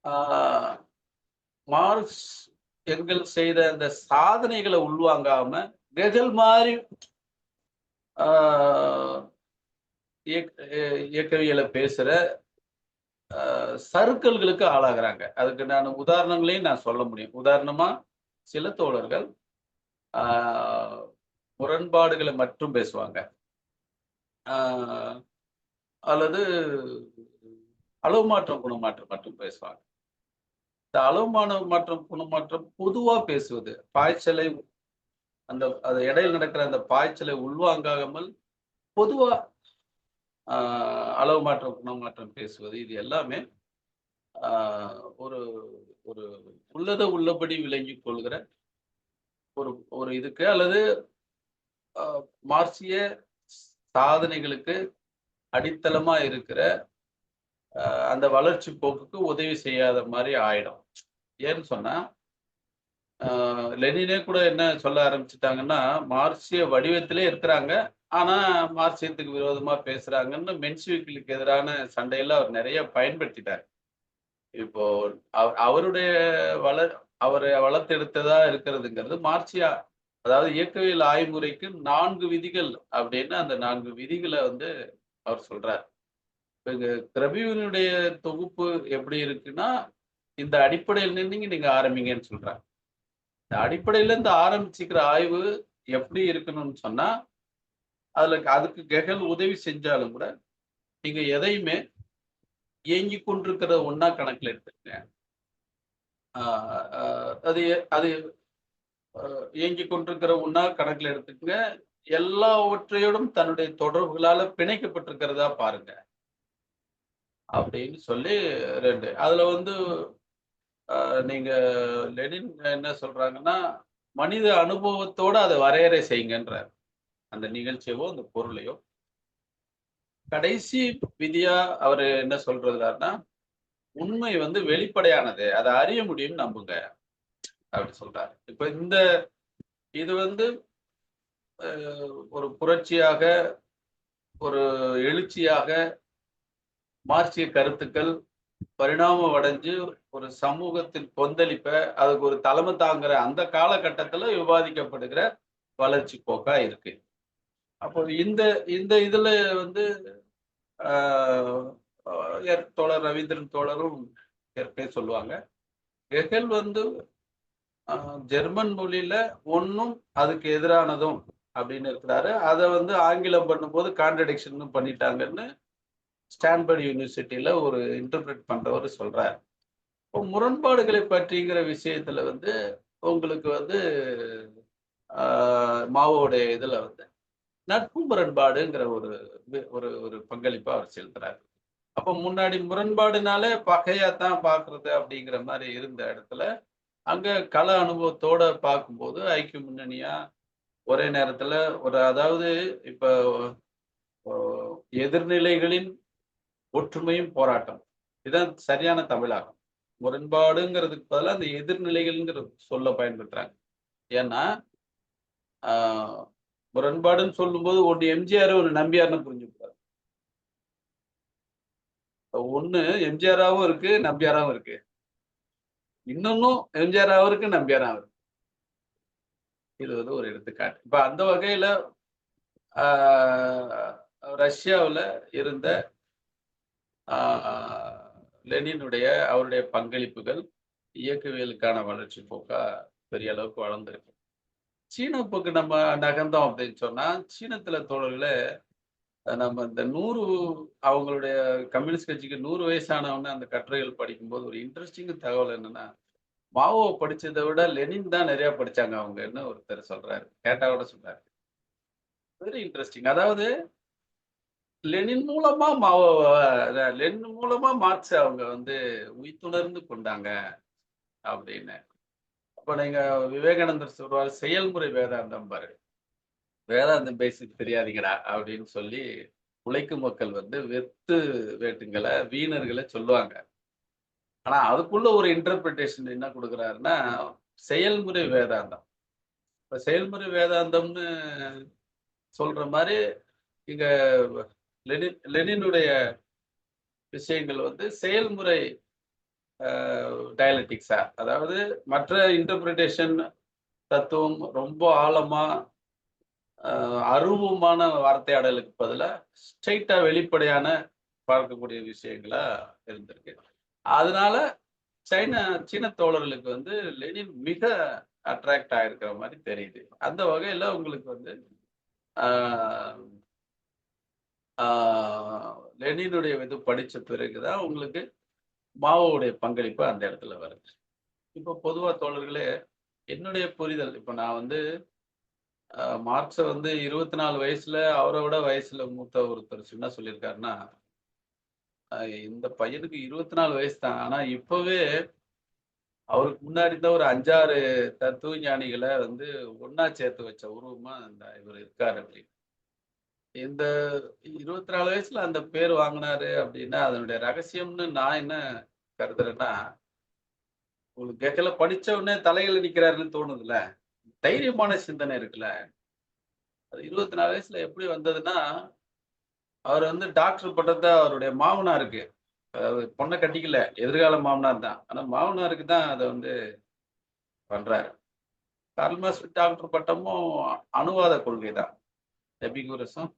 ஆ மார்க்ஸ், எங்கெல்ஸ் செய்த அந்த சாதனைகள உள்வாங்காம, கெகல் மாரி ஆ இயக்கவியல பேசுற சறுக்கல்களுக்கு ஆளாகுறாங்க. அதுக்கு நான் உதாரணங்களையும் நான் சொல்ல முடியும். உதாரணமா, சில தோழர்கள் ஆ முரண்பாடுகள மட்டும் பேசுவாங்க. ஆ அல்லது அளவு மாற்றம், குணமாற்றம் மட்டும் பேசுவாங்க. இந்த அளவு மாற்றம், குணமாற்றம் பொதுவா பேசுவது. பாய்ச்சலை அது இடையில நடக்கிற அந்த பாய்ச்சலை உள்வாங்காமல் பொதுவா ஆ அளவு மாற்றம், குணமாற்றம் பேசுவது. இது எல்லாமே ஆ ஒரு ஒரு உள்ளத உள்ளபடி விளங்கிக் கொள்கிற ஒரு ஒரு இதுக்கு அல்லது அ மார்க்சிய சாதனைகளுக்கு அடித்தளமா இருக்கிற அந்த வளர்ச்சி போக்குக்கு உதவி செய்யாத மாரி ஆயிடும். ஏன்னு சொன்னா, அ லெனினே கூட என்ன சொல்ல ஆரம்பிச்சுட்டாங்கன்னா, மார்க்சிய வடிவத்திலே இருக்கிறாங்க. ஆனா, மார்க்சியத்துக்கு விரோதமா பேசுறாங்கன்னு மென்ஷிவிக்கிற்கு எதிரான சண்டையில அவர் நெறைய பயன்படுத்திட்டார். இப்போ அவருடைய வள அவர வளர்த்தெடுத்ததா இருக்கிறதுங்கிறது மார்க்சியா, அதாவது இயக்கவியல் ஆய்வுமுறைக்கு 4 விதிகள் அப்படின்னு அந்த 4 விதிகள வந்து அவர் சொல்றார். இப்ப கிரபியூனுடைய தொகுப்பு எப்படி இருக்குன்னா, இந்த அடிப்படையில நின்னு நீங்க ஆரம்பிங்கன்னு சொல்றாங்க. இந்த அடிப்படையில இருந்து ஆரம்பிச்சுக்கிற ஆய்வு எப்படி இருக்கணும்னு சொன்னா, அதுக்கு கெகல் உதவி செஞ்சாலும் கூட, நீங்க எதையுமே இயங்கிக் கொண்டிருக்கிற ஒண்ணா கணக்குல எடுத்துக்கங்க. ஆ அ அது அது இயங்கிக் கொண்டிருக்கிற ஒண்ணா கணக்குல எடுத்துக்கங்க. எல்லாவற்றையோடும் தன்னுடைய தொடர்புகளால பிணைக்கப்பட்டிருக்கிறதா பாருங்க. அப்படின்னு சொல்லி 2. அதுல வந்து நீங்க லெனின் என்ன சொல்றாங்கன்னா, மனித அனுபவத்தோட அத வரையறை செய்யுங்கன்றார். அந்த நிகழ்ச்சியவோ, அந்த பொருளையோ. கடைசி விதியா அவரு என்ன சொல்றாருன்னா, உண்மை வந்து வெளிப்படையானது. அத அறிய முடியும்னு நம்புங்க. அப்படி சொல்றாரு. இப்ப இது வந்து அ ஒரு புரட்சியாக, ஒரு எழுச்சியாக மார்க்சிய கருத்துக்கள் பரிணாமம் அடைஞ்சு ஒரு சமூகத்தின் கொந்தளிப்ப, அதுக்கு ஒரு தலைமை தாங்குற அந்த காலகட்டத்துல விவாதிக்கப்படுகிற வளர்ச்சி போக்கா இருக்கு. அப்போ இந்த இந்த இதுல வந்து ஆ தோழர் ரவீந்திரன் தோழரும் ஏற்கனவே சொல்லுவாங்க. ஹெகல் வந்து ஜெர்மன் மொழியில ஒண்ணும் அதுக்கு எதிரானதும் அப்படின்னு இருக்கிறாரு. அத வந்து ஆங்கிலம் பண்ணும்போது கான்ட்ரடிக்ஷன் பண்ணிட்டாங்கன்னு ஸ்டான்பர்ட் யூனிவர்சிட்டியில ஒரு இன்டர்பிரட் பண்றவரு சொல்றாரு. இப்போ முரண்பாடுகளை பற்றிங்கிற விஷயத்துல வந்து உங்களுக்கு வந்து மாவோடைய இதுல வந்து நட்பு முரண்பாடுங்கிற ஒரு ஒரு ஒரு பங்களிப்பா அவர் செலுத்துறாரு. அப்ப முன்னாடி முரண்பாடுனாலே பகையாத்தான் பார்க்கிறது அப்படிங்கிற மாரி இருந்த இடத்துல, அங்க கள அனுபவத்தோட பார்க்கும்போது ஐக்கிய முன்னணியா ஒரே நேரத்துல அதாவது இப்ப ஒ எதிர்நிலைகளின் ஒற்றுமையும் போராட்டம். இதான் சரியான தமிழாக்கம். முரண்பாடுங்கிறதுக்கு பதிலா அந்த எதிர்நிலைகள்ங்கிற சொல்ல பயன்படுத்துறாங்க. ஏன்னா, ஆ முரண்பாடுன்னு சொல்லும்போது ஒண்ணு எம்ஜிஆர், ஒண்ணு நம்பியார்ன்னு புரிஞ்சுக்கூடாது. ஒண்ணு எம்ஜிஆராவும் இருக்கு, நம்பியாராவும் இருக்கு. இன்னொன்னும் எம்ஜிஆராவும் இருக்கு, நம்பியாராவும் இருக்கு. இது வந்து ஒரு எடுத்துக்காட்டு. இப்ப அந்த வகையில ஆ ரஷ்யாவுல இருந்த ஆ லெனினுடைய அவருடைய பங்களிப்புகள் இயக்கவியலுக்கான வளர்ச்சி போக்கா பெரிய அளவுக்கு வளர்ந்திருக்கு. சீன போக்கு நம்ம நகர்ந்தோம் அப்படின்னு சொன்னா, சீனத்தில தோழர்களே நம்ம இந்த 100 அவங்களுடைய கம்யூனிஸ்ட் கட்சிக்கு 100 வயசானவொன்னே அந்த கட்டுரைகள் படிக்கும்போது ஒரு இன்ட்ரஸ்டிங் தகவல் என்னன்னா, மாவோ படிச்சத விட லெனின் தான் நெறைய படிச்சாங்க அவங்கன்னு ஒருத்தர் சொல்றாரு. கேட்டா கூட சொல்றாரு. Very interesting. அதாவது லெனின் மூலமா லெனின் மூலமா மார்க்ஸ அவங்க வந்து உய்த்துணர்ந்து கொண்டாங்க அப்படின்னு. அப்ப நீங்க விவேகானந்தர் சொல்வாரு, செயல்முறை வேதாந்தம் பாரு. வேதாந்தம் பேசிட்டு தெரியாதீங்கடா அப்படின்னு சொல்லி உழைக்கும் மக்கள் வந்து வேட்டுங்கள, வீணர்கள சொல்லுவாங்க. ஆனா அதுக்குள்ள ஒரு இன்டர்பிரடேஷன் என்ன குடுக்குறாருன்னா, செயல்முறை வேதாந்தம். இப்ப செயல்முறை வேதாந்தம்னு சொல்ற மாரி இங்க லெனினுடைய விஷயங்கள் வந்து செயல்முறை டயலெக்டிக்ஸா, அதாவது மற்ற இன்டர்பிரிட்டேஷன் தத்துவம் ரொம்ப ஆழமா அருவமான வார்த்தையாடலுக்கு பதிலா ஸ்ட்ரைட்டா வெளிப்படையான பார்க்கக்கூடிய விஷயங்களா இருந்திருக்கு. அதனால சீன தோழர்களுக்கு வந்து லெனின் மிக அட்ராக்ட் ஆயிருக்கிற மாதிரி தெரியுது. அந்த வகையில உங்களுக்கு வந்து ஆஹ் லெனினுடைய இது படிச்ச பிறகுதான் உங்களுக்கு மாவோவுடைய பங்களிப்பு அந்த இடத்துல வருது. இப்ப பொதுவா தோழர்களே, என்னுடைய புரிதல் இப்ப நான் வந்து மார்க்ஸ வந்து 24 வயசுல அவரை விட வயசுல மூத்த ஒருத்தர் என்ன சொல்லியிருக்காருன்னா, இந்த பையனுக்கு 24 வயசு தான். ஆனா இப்பவே அவருக்கு முன்னாடி தான் ஒரு 5, 6 தத்துவ ஞானிகள வந்து ஒண்ணா சேர்த்து வச்ச உருவமா இவர் இருக்காரு அப்படின்னு. இந்த 24 வயசுல அந்த பேர் வாங்குனாரு அப்படின்னா, அதனுடைய ரகசியம்னு நான் என்ன கருதுறேன்னா, உங்களுக்கு கேட்கல படிச்ச உடனே தலையில நிக்கிறாருன்னு தோணுதுல்ல. தைரியமான சிந்தனை இருக்குல்ல. அது 24 வயசுல எப்படி வந்ததுன்னா, அவர் வந்து டாக்டர் பட்டத்த அவருடைய மாமனாருக்கு, அதாவது பொண்ண கட்டிக்கல. எதிர்கால மாமனார் தான். ஆனா மாமனாருக்கு தான் அத வந்து பண்றாரு. கார்ல் மார்க்ஸ் டாக்டர் பட்டமும் அணுவாத கொள்கை தான். எபிகூரஸும்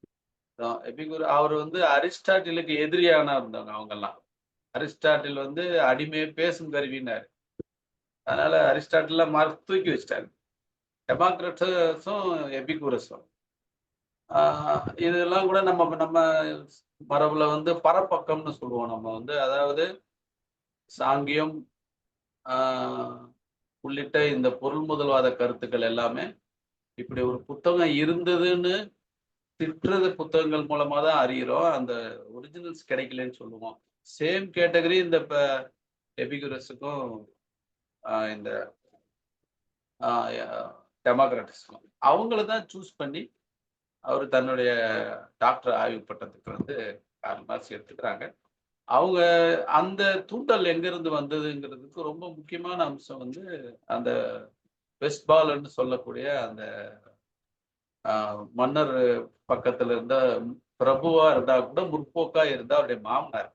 அவர் வந்து அரிஸ்டாட்டிலுக்கு எதிரியானா இருந்தவங்க அவங்கெல்லாம். அரிஸ்டாட்டில் வந்து அடிமையை பேசும் கருவின்னாரு. அதனால அரிஸ்டாட்டில மார்க்ஸ் தூக்கி வச்சுட்டாரு. டெமோக்ரட்டஸும் எபிகூரஸும். இதெல்லாம் கூட நம்ம நம்ம மரபுல வந்து பரப்பக்கம்னு சொல்லுவோம். நம்ம வந்து அதாவது சாங்கியம் உள்ளிட்ட இந்த பொருள் முதல்வாத கருத்துக்கள் எல்லாமே இப்படி ஒரு புத்தகம் இருந்ததுன்னு திட்டுறது புத்தகங்கள் மூலமா தான் அறிகிறோம். அந்த ஒரிஜினல்ஸ் கிடைக்கலன்னு சொல்லுவோம். சேம் கேட்டகரி இந்த எபிகுரஸுக்கும் இந்த டெமோக்ராட்டிஸ்க்கும் அவங்கள தான் சூஸ் பண்ணி அவர் தன்னுடைய டாக்டர் ஆய்வு பட்டத்துக்கு வந்து கார்ல் மார்க்ஸ் எடுத்துக்கிறாங்க. அவங்க அந்த தூண்டல் எங்கிருந்து வந்ததுங்கிறதுக்கு ரொம்ப முக்கியமான அம்சம் வந்து அந்த வெஸ்ட்பால்ன்னு சொல்லக்கூடிய அந்த மன்னர் பக்கத்துல இருந்த பிரபுவா இருந்தா கூட முற்போக்கா இருந்தா அவருடைய மாமனார்.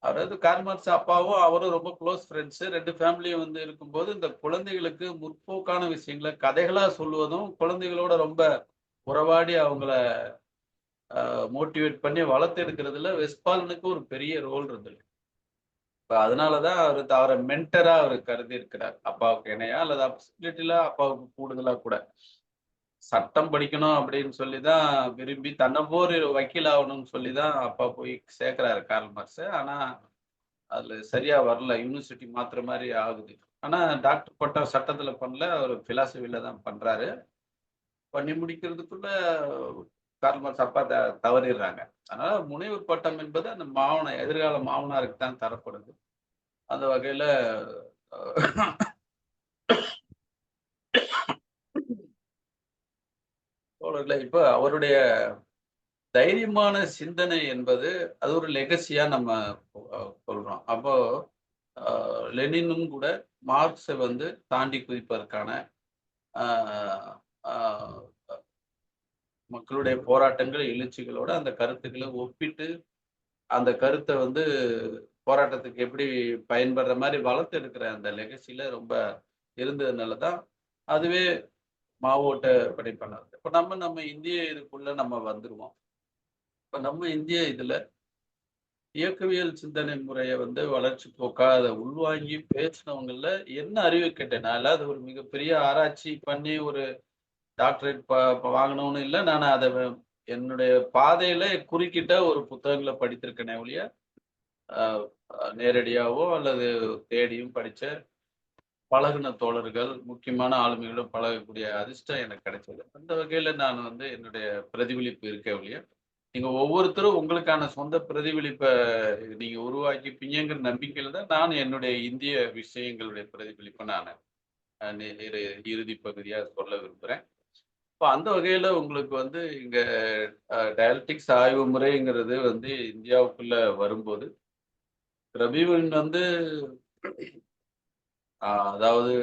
அதாவது கார்ல் மார்க்ஸ் அப்பாவும் அவரும் ரொம்ப க்ளோஸ் ஃப்ரெண்ட்ஸ். 2 ஃபேமிலியும் வந்து இருக்கும்போது இந்த குழந்தைகளுக்கு முற்போக்கான விஷயங்களை கதைகளா சொல்லுவதும், குழந்தைகளோட ரொம்ப உறவாடி அவங்கள மோட்டிவேட் பண்ணி வளர்த்தெடுக்கிறதுல வெஸ்ட்பாலனுக்கு ஒரு பெரிய ரோல் இருந்தது. இப்ப அதனாலதான் அவரை மென்டரா அவர் கருதி இருக்கிறார். அப்பாவுக்கு இணையா அல்லது அப்சல்யூட்ல அப்பாவுக்கு கூடுதலா கூட. சட்டம் படிக்கணும் அப்படின்னு சொல்லிதான் விரும்பி தன்னை போர் வக்கீல் ஆகணும்னு சொல்லிதான் அப்பா போய் சேர்க்கிறாரு கார்ல் மார்க்ஸ். ஆனா அதுல சரியா வரல. யூனிவர்சிட்டி மாத்துற மாதிரி ஆகுது. ஆனா டாக்டர் பட்டம் சட்டத்துல பண்ணல, அவர் பிலாசபில தான் பண்றாரு. பண்ணி முடிக்கிறதுக்குள்ள கார்ல் மார்க்ஸ் அப்பா தவறிடுறாங்க. அதனால முனைவர் பட்டம் என்பது அந்த எதிர்கால மாமனாருக்கு தான் தரப்படுது. அந்த வகையில தோழர்களே, இப்ப அவருடைய தைரியமான சிந்தனை என்பது அது ஒரு லெகசியா நம்ம சொல்றோம். அப்போ லெனினும் கூட மார்க்ஸை வந்து தாண்டி குதிப்பதற்கான மக்களுடைய போராட்டங்கள் எழுச்சிகளோட அந்த கருத்துக்களை ஒப்பிட்டு அந்த கருத்தை வந்து போராட்டத்துக்கு எப்படி பயன்படுற மாதிரி வளர்த்து எடுக்கிற அந்த லெகசியில ரொம்ப இருந்ததுனால தான் அதுவே மாவோட்ட படைப்பாளர். இப்ப நம்ம இந்திய இதுக்குள்ள நம்ம வந்துருவோம். இப்ப நம்ம இந்திய இதுல இயக்கவியல் சிந்தனை முறையை வந்து வளர்ச்சி போக்கா அதை உள்வாங்கி பேசினவங்கல என்ன அறிவு கேட்டேன். அது ஒரு மிகப்பெரிய ஆராய்ச்சி பண்ணி ஒரு டாக்டரேட் வாங்கணும்னு இல்லை. நான் அதை என்னுடைய பாதையில குறுக்கிட்ட ஒரு புத்தகங்களை படித்திருக்கேனே ஒழிய நேரடியாவோ அல்லது தேடியும் படிச்ச பழகுன தோழர்கள் முக்கியமான ஆளுமைகளும் பழகக்கூடிய அதிர்ஷ்டம் எனக்கு கிடைச்சது. அந்த வகையில நான் வந்து என்னுடைய பிரதிபலிப்பு இருக்க ஒழிய நீங்க ஒவ்வொருத்தரும் உங்களுக்கான சொந்த பிரதிபலிப்பை நீங்க உருவாக்கிப்பீங்கிற நம்பிக்கையில தான் நான் என்னுடைய இந்திய விஷயங்களுடைய பிரதிபலிப்பை நான் இறுதி பகுதியா சொல்ல விரும்புறேன். இப்போ அந்த வகையில உங்களுக்கு வந்து இங்க டயலெக்டிக்ஸ் ஆய்வு முறைங்கிறது வந்து இந்தியாவுக்குள்ள வரும்போது ரபீவன் வந்து அதாவது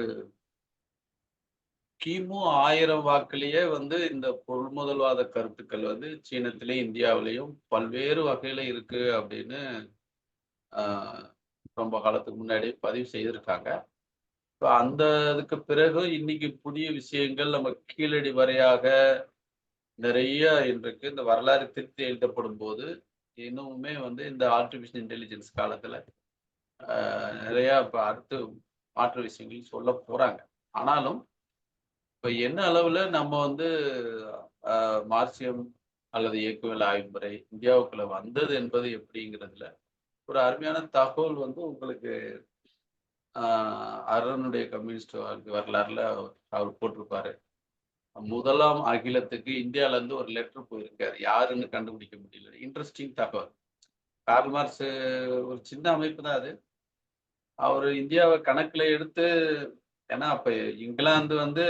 கிமு 1000 வாக்கிலேயே வந்து இந்த பொருள்முதல்வாத கருத்துக்கள் வந்து சீனத்திலேயும், இந்தியாவிலேயும் பல்வேறு வகையில இருக்கு அப்படின்னு ரொம்ப காலத்துக்கு முன்னாடியே பதிவு செய்திருக்காங்க. அந்த அதுக்கு பிறகு இன்னைக்கு புதிய விஷயங்கள் நம்ம கீழடி வரையாக நிறைய இன்றைக்கு இந்த வரலாறு திருத்தி எழுதப்படும்போது, இன்னமுமே வந்து இந்த ஆர்டிபிஷியல் இன்டெலிஜென்ஸ் காலத்துல நிறைய இப்ப அடுத்து மாற்று விஷயங்கள் சொல்லப் போறாங்க. ஆனாலும் இப்ப என்ன அளவுல நம்ம வந்து மார்க்சியம் அல்லது இயக்கவியல் ஆய்வு முறை இந்தியாவுக்குள்ள வந்தது என்பது எப்படிங்கிறதுல ஒரு அருமையான தகவல் வந்து உங்களுக்கு அருணுடைய கம்யூனிஸ்ட் வரலாறுல அவர் போட்டிருப்பாரு. முதலாம் அகிலத்துக்கு இந்தியால இருந்து ஒரு லெட்டர் போயிருக்காரு. யாருன்னு கண்டுபிடிக்க முடியல. இன்ட்ரெஸ்டிங் தகவல். கார்ல் மார்க்ஸ் ஒரு சின்ன அமைப்பு தான் அது. அவரு இந்தியாவ கணக்குல எடுத்து ஏன்னா அப்ப இங்கிலாந்து வந்து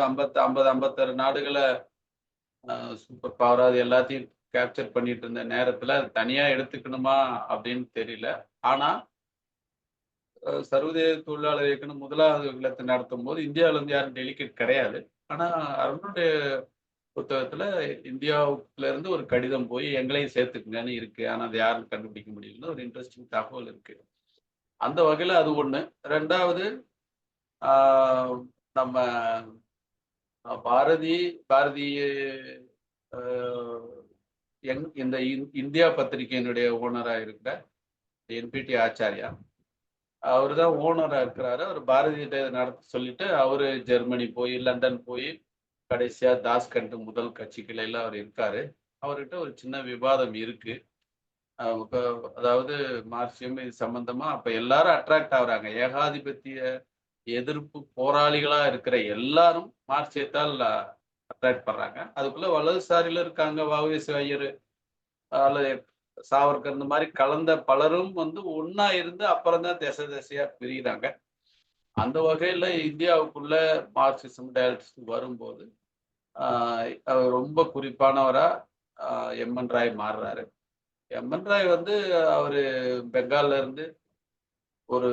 56 நாடுகள சூப்பர் பவரா அது எல்லாத்தையும் கேப்சர் பண்ணிட்டு இருந்த நேரத்துல தனியா எடுத்துக்கணுமா அப்படின்னு தெரியல. ஆனா சர்வதேச தொழிலாளர் இயக்கம்னு முதலாவது இல்லத்தை நடத்தும்போது இந்தியாவில இருந்து யாரும் டெலிகேட் கிடையாது. ஆனா அருணுடைய புத்தகத்துல இந்தியாவுல இருந்து ஒரு கடிதம் போய் எங்களையும் சேர்த்துக்குங்கன்னு இருக்கு. ஆனா அது யாரும் கண்டுபிடிக்க முடியலன்னு ஒரு இன்ட்ரெஸ்டிங் தகவல் இருக்கு. அந்த வகையில அது ஒண்ணு. 2வது நம்ம பாரதி இந்த இந்தியா பத்திரிகையினுடைய ஓனரா இருக்கிற என்பிடி ஆச்சாரியா அவரு தான் ஓனரா இருக்கிறாரு. அவர் பாரதியிட்ட நடத்த சொல்லிட்டு அவரு ஜெர்மனி போய் லண்டன் போய் கடைசியா தாஸ்கண்ட் முதல் கட்சி கிளையில அவர் இருக்காரு. அவர்கிட்ட ஒரு சின்ன விவாதம் இருக்கு. அதாவது மார்க்சியம் இது சம்பந்தமா அப்ப எல்லாரும் அட்ராக்ட் ஆகுறாங்க. ஏகாதிபத்திய எதிர்ப்பு போராளிகளா இருக்கிற எல்லாரும் மார்க்சியத்தால் அட்ராக்ட் பண்றாங்க. அதுக்குள்ள வலதுசாரியில இருக்காங்க. வ.உ.சி. ஐயர் அல்லது சாவர்கர் இந்த மாதிரி கலந்த பலரும் வந்து ஒன்னா இருந்து அப்புறம் தான் திசை திசையா பிரிகிறாங்க. அந்த வகையில இந்தியாவுக்குள்ள மார்க்சிசம் டயலக்டிக்ஸ் வரும்போது அவர் ரொம்ப குறிப்பானவரா எம்.என். ராய் மாறுறாரு. எம்.என். ராய் வந்து அவரு பெங்கால்ல இருந்து ஒரு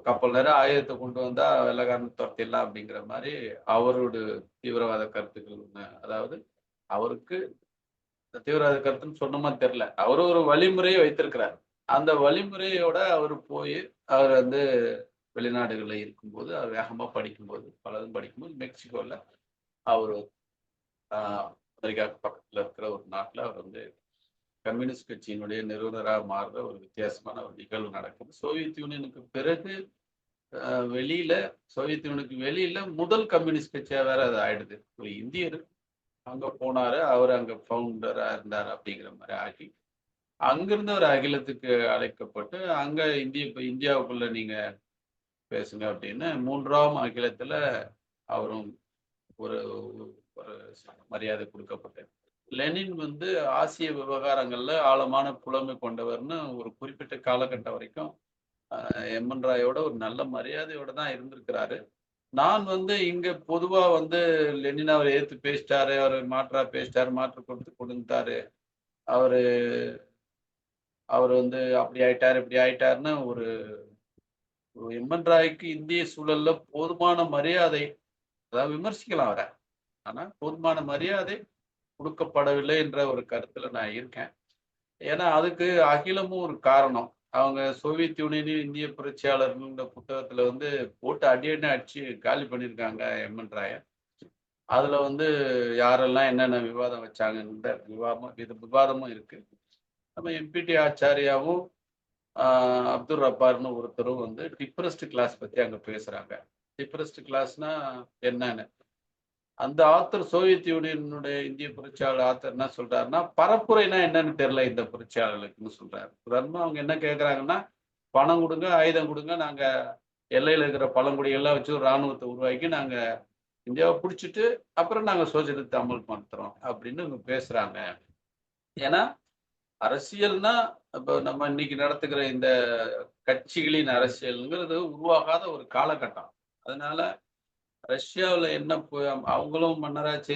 கப்பல் நிறைய ஆயுதத்தை கொண்டு வந்தா வெள்ளக்காரனை துரத்திடலாம் அப்படிங்கிற மாதிரி அவரோட தீவிரவாத கருத்துக்கள் ஒண்ணு. அதாவது அவருக்கு தீவிரவாத கருத்துன்னு சொன்ன மாதிரி தெரியல. அவரு ஒரு வழிமுறையை வைத்திருக்கிறார். அந்த வழிமுறையோட அவர் போய் அவர் வந்து வெளிநாடுகள்ல இருக்கும்போது அவர் வேகமா படிக்கும்போது பலதும் படிக்கும்போது மெக்சிகோல அவர் அமெரிக்காவுக்கு பக்கத்துல இருக்கிற ஒரு நாட்டுல அவர் வந்து கம்யூனிஸ்ட் கட்சியினுடைய நிறுவனராக மாறுற ஒரு வித்தியாசமான ஒரு நிகழ்வு நடக்குது. சோவியத் யூனியனுக்கு பிறகு சோவியத் யூனியனுக்கு வெளியில முதல் கம்யூனிஸ்ட் கட்சியா வேற அது ஆயிடுது. ஒரு இந்தியர் அங்க போனாரு, அவர் அங்க ஃபவுண்டரா இருந்தார் அப்படிங்கிற மாதிரி ஆகி அங்கிருந்து ஒரு அகிலத்துக்கு அழைக்கப்பட்டு அங்க இந்தியாவுக்குள்ள நீங்க பேசுங்க அப்படின்னு 3ஆம் அகிலத்துல அவரும் ஒரு ஒரு மரியாதை கொடுக்கப்பட்டது. லெனின் வந்து ஆசிய விவகாரங்கள்ல ஆழமான புலமை கொண்டவர்னு ஒரு குறிப்பிட்ட காலகட்டம் வரைக்கும் எம்.என். ராயோட ஒரு நல்ல மரியாதையோட தான் இருந்திருக்கிறாரு. நான் வந்து இங்க பொதுவா வந்து லெனின் அவர் ஏத்து பேசிட்டாரு, அவர் மாற்றா பேசிட்டாரு, மாற்று கொடுத்து கொடுத்தாரு. அவரு அவர் வந்து அப்படி ஆயிட்டாரு, இப்படி ஆயிட்டாருன்னு ஒரு எம்.என். ராய்க்கு இந்திய சூழல்ல போதுமான மரியாதை, அதாவது விமர்சிக்கலாம் அவரை. ஆனா போதுமான மரியாதை கொடுக்கப்படவில்லை என்ற ஒரு கருத்துல நான் இருக்கேன். ஏன்னா அதுக்கு அகிலமும் ஒரு காரணம். அவங்க சோவியத் யூனியனையும் இந்திய புரட்சியாளர்கள்ன்ற புத்தகத்துல வந்து போட்டு அடி அடிச்சு காலி பண்ணியிருக்காங்க எம்.என். ராய. அதுல வந்து யாரெல்லாம் என்னென்ன விவாதம் வச்சாங்கன்ற விவாதமும் இருக்கு. நம்ம எம்பிடி ஆச்சாரியாவும் அப்துல் ரப்பார்னு ஒருத்தரும் வந்து டிப்ரஸ்ட் கிளாஸ் பத்தி அங்க பேசுறாங்க. டிப்ரஸ்ட் கிளாஸ்னா என்னன்னு அந்த ஆத்தர் சோவியத் யூனியனுடைய இந்திய புரட்சியாளர் ஆத்தர் என்ன சொல்றாருன்னா பரப்புரைனா என்னன்னு தெரியல இந்த புரட்சியாளர்களுக்குன்னு சொல்றாரு. உதாரணமா அவங்க என்ன கேட்கறாங்கன்னா பணம் கொடுங்க, ஆயுதம் கொடுங்க, நாங்க எல்லையில இருக்கிற பழங்குடிகள்லாம் வச்சு ஒரு இராணுவத்தை உருவாக்கி நாங்க இந்தியாவை பிடிச்சிட்டு அப்புறம் நாங்க சோசியலிசத்தை அமல்படுத்துறோம் அப்படின்னு இவங்க பேசுறாங்க. ஏன்னா அரசியல்னா இப்போ நம்ம இன்னைக்கு நடத்துகிற இந்த கட்சிகளின் அரசியல்ங்கிறது உருவாகாத ஒரு காலகட்டம். அதனால ரஷ்யாவில் என்ன அவங்களும் மன்னராட்சி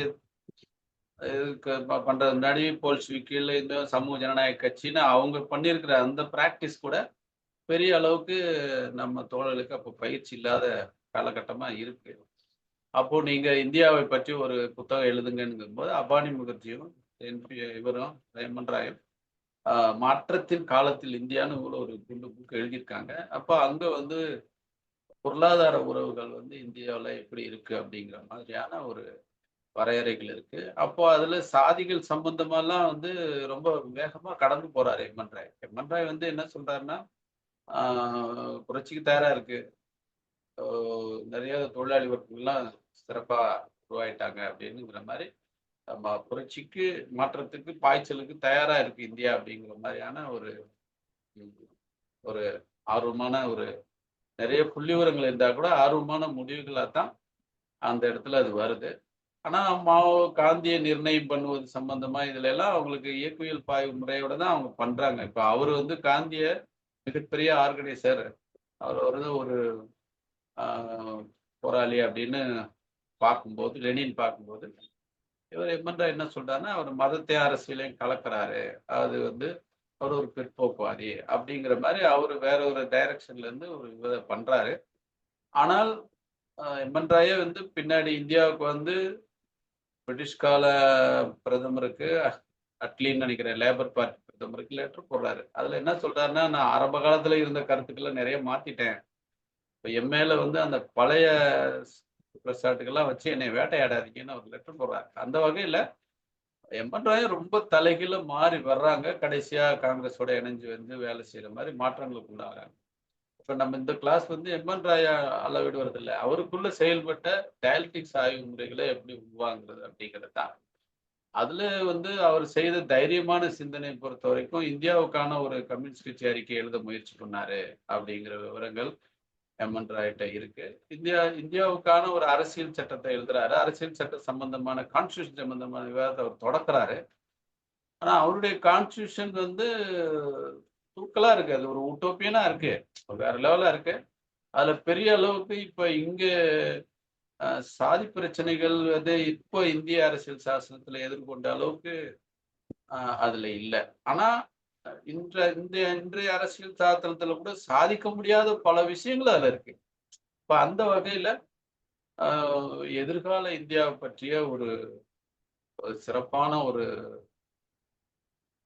பண்றது முன்னாடி போல்ஷிவிக் இந்த சமூக ஜனநாயக கட்சின்னு அவங்க பண்ணியிருக்கிற அந்த பிராக்டிஸ் கூட பெரிய அளவுக்கு நம்ம தோழர்களுக்கு அப்போ பயிற்சி இல்லாத காலகட்டமா இருக்கு. அப்போ நீங்க இந்தியாவை பற்றி ஒரு புத்தகம் எழுதுங்கங்கும் போது அபானி முகர்ஜியும் இவரும் ரெமன் ராயும் மாற்றத்தின் காலத்தில் இந்தியான்னு ஒரு குண்டு புக் எழுதியிருக்காங்க. அப்போ அங்க வந்து பொருளாதார உறவுகள் வந்து இந்தியாவில் எப்படி இருக்கு அப்படிங்கிற மாதிரியான ஒரு வரையறைகள் இருக்கு. அப்போ அதுல சாதிகள் சம்பந்தமாலாம் வந்து ரொம்ப வேகமா கடந்து போறாரு எம்என் ராய். எம்என் ராய் வந்து என்ன சொல்றாருன்னா, புரட்சிக்கு தயாரா இருக்கு. நிறைய தொழிலாளி வர்க்கங்கள்லாம் சிறப்பா உருவாயிட்டாங்க அப்படின்னுங்கிற மாதிரி நம்ம புரட்சிக்கு மாற்றத்துக்கு பாய்ச்சலுக்கு தயாரா இருக்கு இந்தியா அப்படிங்கிற மாதிரியான ஒரு ஒரு ஆர்வமான ஒரு நிறைய புள்ளிவிவரங்கள் இருந்தா கூட ஆர்வமான முடிவுகளா தான் அந்த இடத்துல அது வருது. ஆனா மாவோ காந்தியை நிர்ணயம் பண்ணுவது சம்பந்தமா இதுல எல்லாம் அவங்களுக்கு இயக்கவியல் பாய்வு முறையோட தான் அவங்க பண்றாங்க. இப்ப அவரு வந்து காந்திய மிகப்பெரிய ஆர்கனைசர், அவர் வந்து ஒரு போராளி அப்படின்னு பார்க்கும்போது, லெனின் பார்க்கும்போது, இவர் எம்என் ராய் என்ன சொல்றாருன்னா, அவர் மதத்தை அரசியலையும் கலக்கிறாரு. அது வந்து அவர் ஒரு பிற்போக்குவாதி அப்படிங்கிற மாதிரி அவரு வேற ஒரு டைரக்ஷன்ல இருந்து ஒரு இதை பண்றாரு. ஆனால் எம்என் ராயே வந்து பின்னாடி இந்தியாவுக்கு வந்து பிரிட்டிஷ் கால பிரதமருக்கு அட்லின்னு நினைக்கிறேன் லேபர் பார்ட்டி பிரதமருக்கு லெட்டர் போடுறாரு. அதுல என்ன சொல்றாருன்னா, நான் ஆரம்ப காலத்துல இருந்த கருத்துக்களை நிறைய மாத்திட்டேன். இப்ப என் மேல வந்து அந்த பழைய குற்றச்சாட்டுகள்லாம் வச்சு என்னை வேட்டையாடாதீங்கன்னு ஒரு லெட்டர் போடுறாரு. அந்த வகையில எம்என் ராயும் ரொம்ப தலைகீழ மாறி வர்றாங்க. கடைசியா காங்கிரஸோட இணைஞ்சு வந்து வேலை செய்யற மாதிரி மாற்றங்களுக்கு உள்ளாகிறாங்க. இப்ப நம்ம இந்த கிளாஸ் வந்து எம்என் ராய அளவிடுவது இல்லை. அவருக்குள்ள செயல்பட்ட டயலக்டிக்ஸ் ஆய்வு முறைகளை எப்படி உருவாங்குறது அப்படிங்கிறது தான். அதுல வந்து அவர் செய்த தைரியமான சிந்தனை பொறுத்த வரைக்கும் இந்தியாவுக்கான ஒரு கம்யூனிஸ்ட் கட்சி அறிக்கை எழுத முயற்சி பண்ணாரு அப்படிங்கிற விவரங்கள் எம்என் ராய்ட்ட இருக்கு. இந்தியாவுக்கான ஒரு அரசியல் சட்டத்தை எழுதுறாரு. அரசியல் சட்டம் சம்பந்தமான கான்ஸ்டியூஷன் சம்பந்தமான விவாதத்தை அவர் தொடக்கிறாரு. ஆனா அவருடைய கான்ஸ்டியூஷன் வந்து தூக்கலா இருக்கு. அது ஒரு உட்டோப்பியனா இருக்கு. வேற லெவலா இருக்கு. அதுல பெரிய அளவுக்கு இப்ப இங்க சாதி பிரச்சனைகள் வந்து இப்போ இந்திய அரசியல் சாசனத்துல எதிர்கொண்ட அளவுக்கு அதுல இல்ல. ஆனா இன்றைய அரசியல் சாசனத்துல கூட சாதிக்க முடியாத பல விஷயங்கள் அதுல இருக்கு. இப்ப அந்த வகையில எதிர்கால இந்தியாவை பற்றிய ஒரு சிறப்பான ஒரு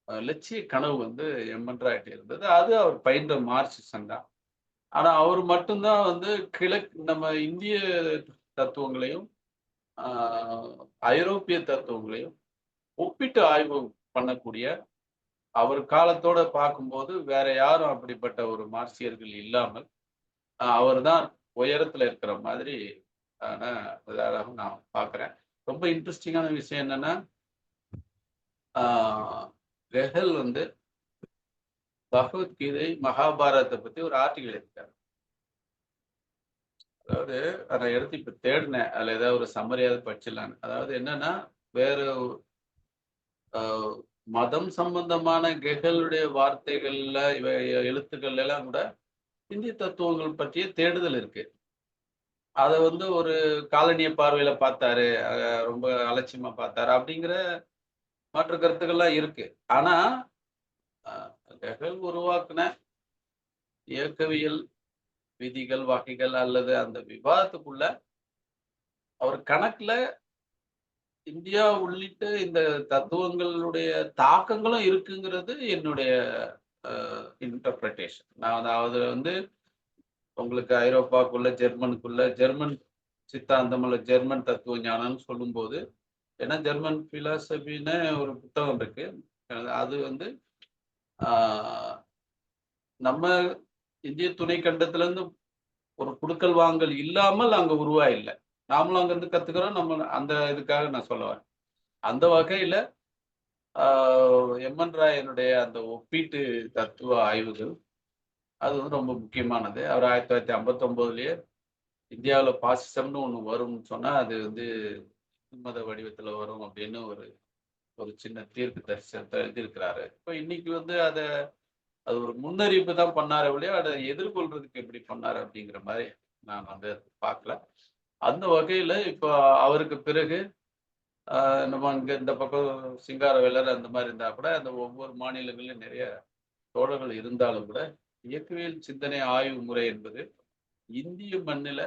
லட்சிய கனவு வந்து எம்என் ராய்ட்ட இருந்தது. அது அவர் பயின்ற மார்க்சிசம் தான். ஆனா அவர் மட்டும்தான் வந்து நம்ம இந்திய தத்துவங்களையும் ஐரோப்பிய தத்துவங்களையும் ஒப்பிட்டு ஆய்வு பண்ணக்கூடிய அவர் காலத்தோட பார்க்கும்போது வேற யாரும் அப்படிப்பட்ட ஒரு மார்க்சியர்கள் இல்லாமல் அவர் தான் உயரத்துல இருக்கிற மாதிரி நான் பார்க்கிறேன். ரொம்ப இன்ட்ரெஸ்டிங்கான விஷயம் என்னன்னா ரெஹல் வந்து பகவத்கீதை மகாபாரதத்தை பத்தி ஒரு ஆர்டிகல் எழுதிட்டார். அதாவது அதை எடுத்து இப்ப தேடினேன், அதுல ஏதாவது ஒரு சம்மரியாவது படிச்சிடலான்னு. அதாவது என்னன்னா வேற மதம் சம்பந்தமான கெகலுடைய வார்த்தைகள்ல எழுத்துக்கள் எல்லாம் கூட இந்திய தத்துவங்கள் பற்றிய தேடுதல் இருக்கு. அதை வந்து ஒரு காலனிய பார்வையில பார்த்தாரு, ரொம்ப அலட்சியமா பார்த்தாரு அப்படிங்கிற மாற்று கருத்துக்கள்லாம் இருக்கு. ஆனா கெகல் உருவாக்குன இயக்கவியல் விதிகள் வகைகள் அல்லது அந்த விவாதத்துக்குள்ள அவர் கணக்குல இந்தியா உள்ளிட்ட இந்த தத்துவங்களுடைய தாக்கங்களும் இருக்குங்கிறது என்னுடைய இன்டர்பிரேஷன். நான் அதாவது வந்து உங்களுக்கு ஐரோப்பாக்குள்ள ஜெர்மன் சித்தாந்தம் அல்ல ஜெர்மன் தத்துவ ஞானம்னு சொல்லும்போது, ஏன்னா ஜெர்மன் பிலாசபின்னு ஒரு புத்தகம் இருக்கு. அது வந்து நம்ம இந்திய துணை கண்டத்துல இருந்து ஒரு குடுக்கல் வாங்கல் இல்லாமல் அங்க உருவாயில்லை. நாமளும் அங்க இருந்து கத்துக்கிறோம். நம்ம அந்த இதுக்காக நான் சொல்ல வரேன். அந்த வகையில எம்என் ராயனுடைய அந்த ஒப்பீட்டு தத்துவ ஆய்வுகள் அது வந்து ரொம்ப முக்கியமானது. அவர் 1959லயே இந்தியாவில் பாசிசம்னு ஒண்ணு வரும்னு சொன்னா அது வந்து மத வடிவத்துல வரும் அப்படின்னு ஒரு ஒரு சின்ன தீர்க்கு தரிசனத்தை எழுதியிருக்கிறாரு. இப்ப இன்னைக்கு வந்து அது ஒரு முன்னறிவிப்பு தான் பண்ணாரு ஒழிய அதை எதிர்கொள்றதுக்கு எப்படி பண்ணாரு அப்படிங்கிற மாதிரி நான் வந்து பார்க்கல. அந்த வகையில இப்ப அவருக்கு பிறகு நம்ம இங்க இந்த பக்கம் சிங்காரவேலர் அந்த மாதிரி இருந்தா கூட அந்த ஒவ்வொரு மாநிலங்களிலும் நிறைய தோழர்கள் இருந்தாலும் கூட இயக்கவியல் சிந்தனை ஆய்வு முறை என்பது இந்திய மண்ணில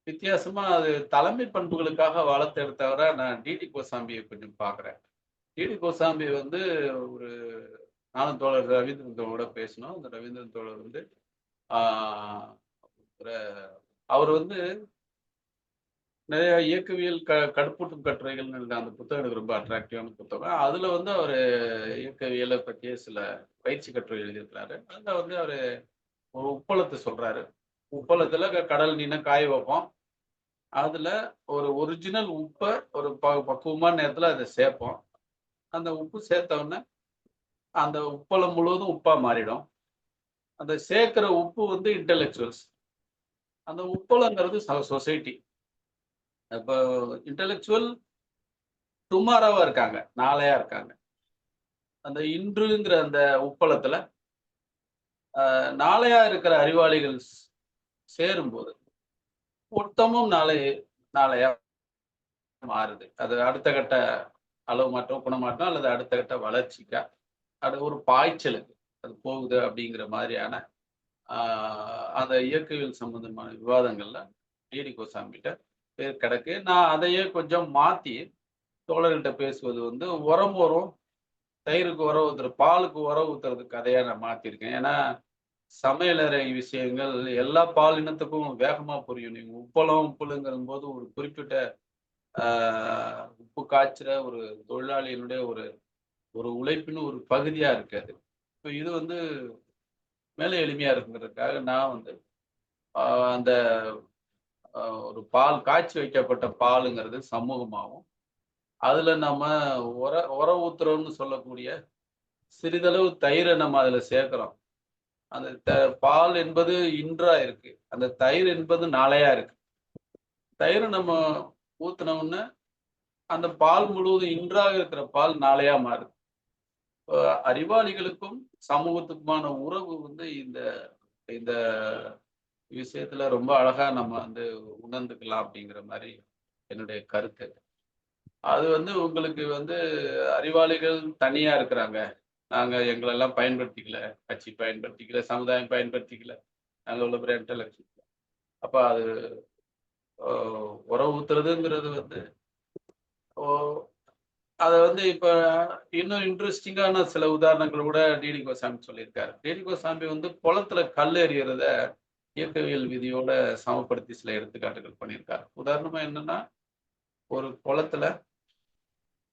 வித்தியாசமா அது தலைமை பண்புகளுக்காக வளர்த்தெடுத்தவரை நான் டிடி கோசாம்பியை கொஞ்சம் பார்க்குறேன். டிடி கோசாம்பி வந்து ஒரு நானும் தோழர் ரவீந்திரன் தோழரோட பேசினோம். அந்த ரவீந்திரன் தோழர் வந்து ஆ ஒரு அவர் வந்து நிறைய இயக்கவியல் கடுப்பூட்டும் கட்டுரைகள்னு எழுதின அந்த புத்தகம் எனக்கு ரொம்ப அட்ராக்டிவான புத்தகம். அதுல வந்து அவரு இயக்கவியலை பற்றிய சில பயிற்சி கட்டுரை எழுதியிருக்கிறாரு. அதுல வந்து அவரு ஒரு உப்பளத்தை சொல்றாரு. உப்பளத்துல கடல் மீனை காய வைப்போம். அதுல ஒரு ஒரிஜினல் உப்ப ஒரு பக்குவமான நேரத்துல அதை சேர்ப்போம். அந்த உப்பு சேர்த்த உடனே அந்த உப்பளம் முழுவதும் உப்பா மாறிடும். அந்த சேர்க்கிற உப்பு வந்து இன்டெலக்சுவல்ஸ். அந்த உப்பளங்கிறது சொசைட்டி. அப்போ இன்டெலக்சுவல் டுமாரோவா இருக்காங்க, நாளையா இருக்காங்க. அந்த இன்றுங்கிற அந்த உப்பளத்துல நாளையா இருக்கிற அறிவாளிகள் சேரும்போது மொத்தமும் நாளையா மாறுது. அது அடுத்த கட்ட அளவு மாற்றம், குணமாற்றம் அல்லது அடுத்த கட்ட வளர்ச்சிக்கா, அது ஒரு பாய்ச்சலுக்கு அது போகுது அப்படிங்கிற மாதிரியான அந்த இயக்கவியல் சம்பந்தமான விவாதங்கள்ல டிடி கோசாம்பிட்ட பேர் கிடக்கு. நான் அதையே கொஞ்சம் மாத்தி தோழர்கள்ட்ட பேசுவது வந்து உரம் வரும், தயிருக்கு உரம் ஊத்துற, பாலுக்கு உரம் ஊத்துறது கதையா நான் மாத்திருக்கேன். ஏன்னா சமையலறை விஷயங்கள் எல்லா பாலினத்துக்கும் வேகமா புரியும். நீங்க உப்புலங்கிற போது ஒரு குறிப்பிட்ட உப்பு காய்ச்சுற ஒரு தொழிலாளியினுடைய ஒரு ஒரு உழைப்பின் ஒரு பகுதியா இருக்காது. இப்போ இது வந்து மேலே எளிமையா இருக்குங்கிறதுக்காக நான் வந்து அந்த ஒரு பால் காய்ச்சி வைக்கப்பட்ட பாலுங்கிறது சமூகமாகவும், அதுல நம்ம உர ஊத்துறோம்னு சொல்லக்கூடிய சிறிதளவு தயிரை நம்ம அதுல சேர்க்கிறோம். அந்த பால் என்பது இன்றா இருக்கு. அந்த தயிர் என்பது நாளையா இருக்கு. தயிரை நம்ம ஊத்துன உடனே அந்த பால் முழுவதும் இன்றாக இருக்கிற பால் நாளையா மாறுது. அறிவாளிகளுக்கும் சமூகத்துக்குமான உறவு வந்து இந்த இந்த விஷயத்துல ரொம்ப அழகா நம்ம வந்து உணர்ந்துக்கலாம் அப்படிங்கிற மாதிரி என்னுடைய கருத்து. அது வந்து உங்களுக்கு வந்து அறிவாளிகள் தனியா இருக்கிறாங்க. நாங்க எங்களெல்லாம் பயன்படுத்திக்கல, கட்சி பயன்படுத்திக்கல, சமுதாயம் பயன்படுத்திக்கல. நாங்க இவ்வளவு பெரிய இன்டலெக்சுவல். அப்ப அது உரம் ஊத்துறதுங்கிறது வந்து ஓ அத வந்து இப்ப இன்னும் இன்ட்ரெஸ்டிங்கான சில உதாரணங்கள் கூட டிடி கோசாமி சொல்லியிருக்காரு. டிடி கோசாமி வந்து குளத்துல கல் எறியறத இயக்கவியல் விதியோட சமப்படுத்தி சில எடுத்துக்காட்டுகள் பண்ணியிருக்காரு. உதாரணமா என்னன்னா, ஒரு குளத்துல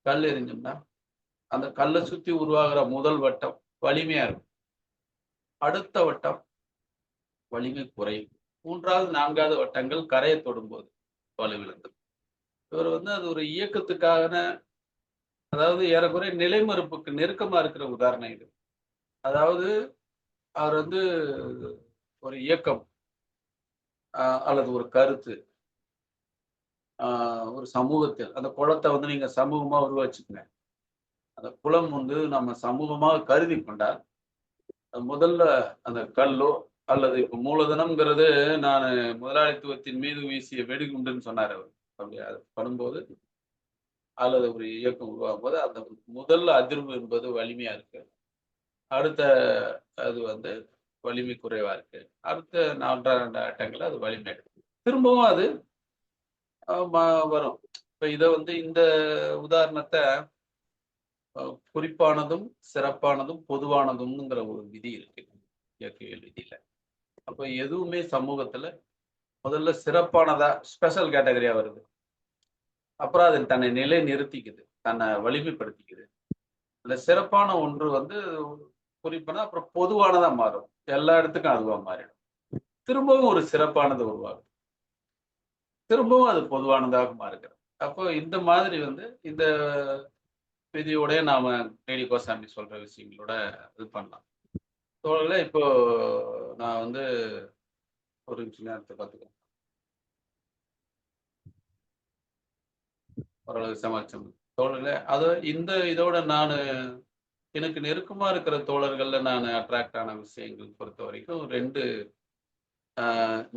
கல் எறிஞ்சோம்னா, அந்த கல்லை சுத்தி உருவாகிற முதல் வட்டம் வலிமையா இருக்கும். அடுத்த வட்டம் வலிமை குறையும். 3வது, 4வது வட்டங்கள் கரையை தொடும்போது வலுவிழந்துரும். இவர் வந்து அது ஒரு இயக்கத்துக்கான, அதாவது ஏறக்குறைய நிலைமறுப்புக்கு நெருக்கமா இருக்கிற உதாரணம் இது. அதாவது அவர் வந்து ஒரு இயக்கம் அல்லது ஒரு கருத்து ஒரு சமூகத்தில் அந்த குளத்தை வந்து நீங்க சமூகமா உருவாச்சுக்கங்க. அந்த குளம் வந்து நம்ம சமூகமாக கருதி கொண்டால் முதல்ல அந்த கல்லோ அல்லது இப்ப மூலதனம்ங்கிறது நான் முதலாளித்துவத்தின் மீது வீசிய வெடிகுண்டுன்னு சொன்னார் அவர். அப்படி அது பண்ணும்போது அல்லது ஒரு இயக்கம் உருவாகும் போது அந்த முதல் அதிர்வு என்பது வலிமையா இருக்கு. அடுத்த அது வந்து வலிமை குறைவா இருக்கு. அடுத்த 4 ஆட்டங்கள் அது வலிமை எடுக்கும். திரும்பவும் அது வரும். இப்ப இத வந்து இந்த உதாரணத்த குறிப்பானதும், சிறப்பானதும், பொதுவானதும்ங்கிற ஒரு விதி இருக்கு. இயற்பியல் விதியில. அப்ப எதுவுமே சமூகத்துல முதல்ல சிறப்பானதா ஸ்பெஷல் கேட்டகரியா வருது. அப்புறம் அது தன்னை நிலை நிறுத்திக்குது. தன்னை வலிமைப்படுத்திக்குது. அந்த சிறப்பான ஒன்று வந்து குறிப்பான அப்புறம் பொதுவானதா மாறும். எல்லா இடத்துக்கும் அதுவா மாறிடும். திரும்பவும் ஒரு சிறப்பானது உருவாகும். திரும்பவும் அது பொதுவானதாக மாறுகிறது. அப்போ இந்த மாதிரி வந்து இந்த விதியோட நாம டிடி கோசாமி சொல்ற விஷயங்களோட இது பண்ணலாம். தோழர்களே, இப்போ நான் வந்து ஒரு நிமிஷம் நேரத்தை பார்த்துக்கோங்க. ஓரளவு சமாளிச்சோம். தோழர்களே, அது இந்த இதோட நானு எனக்கு நெருக்கமா இருக்கிற தோழர்கள்ல நான் அட்ராக்ட் ஆன விஷயங்கள் பொறுத்த வரைக்கும் 2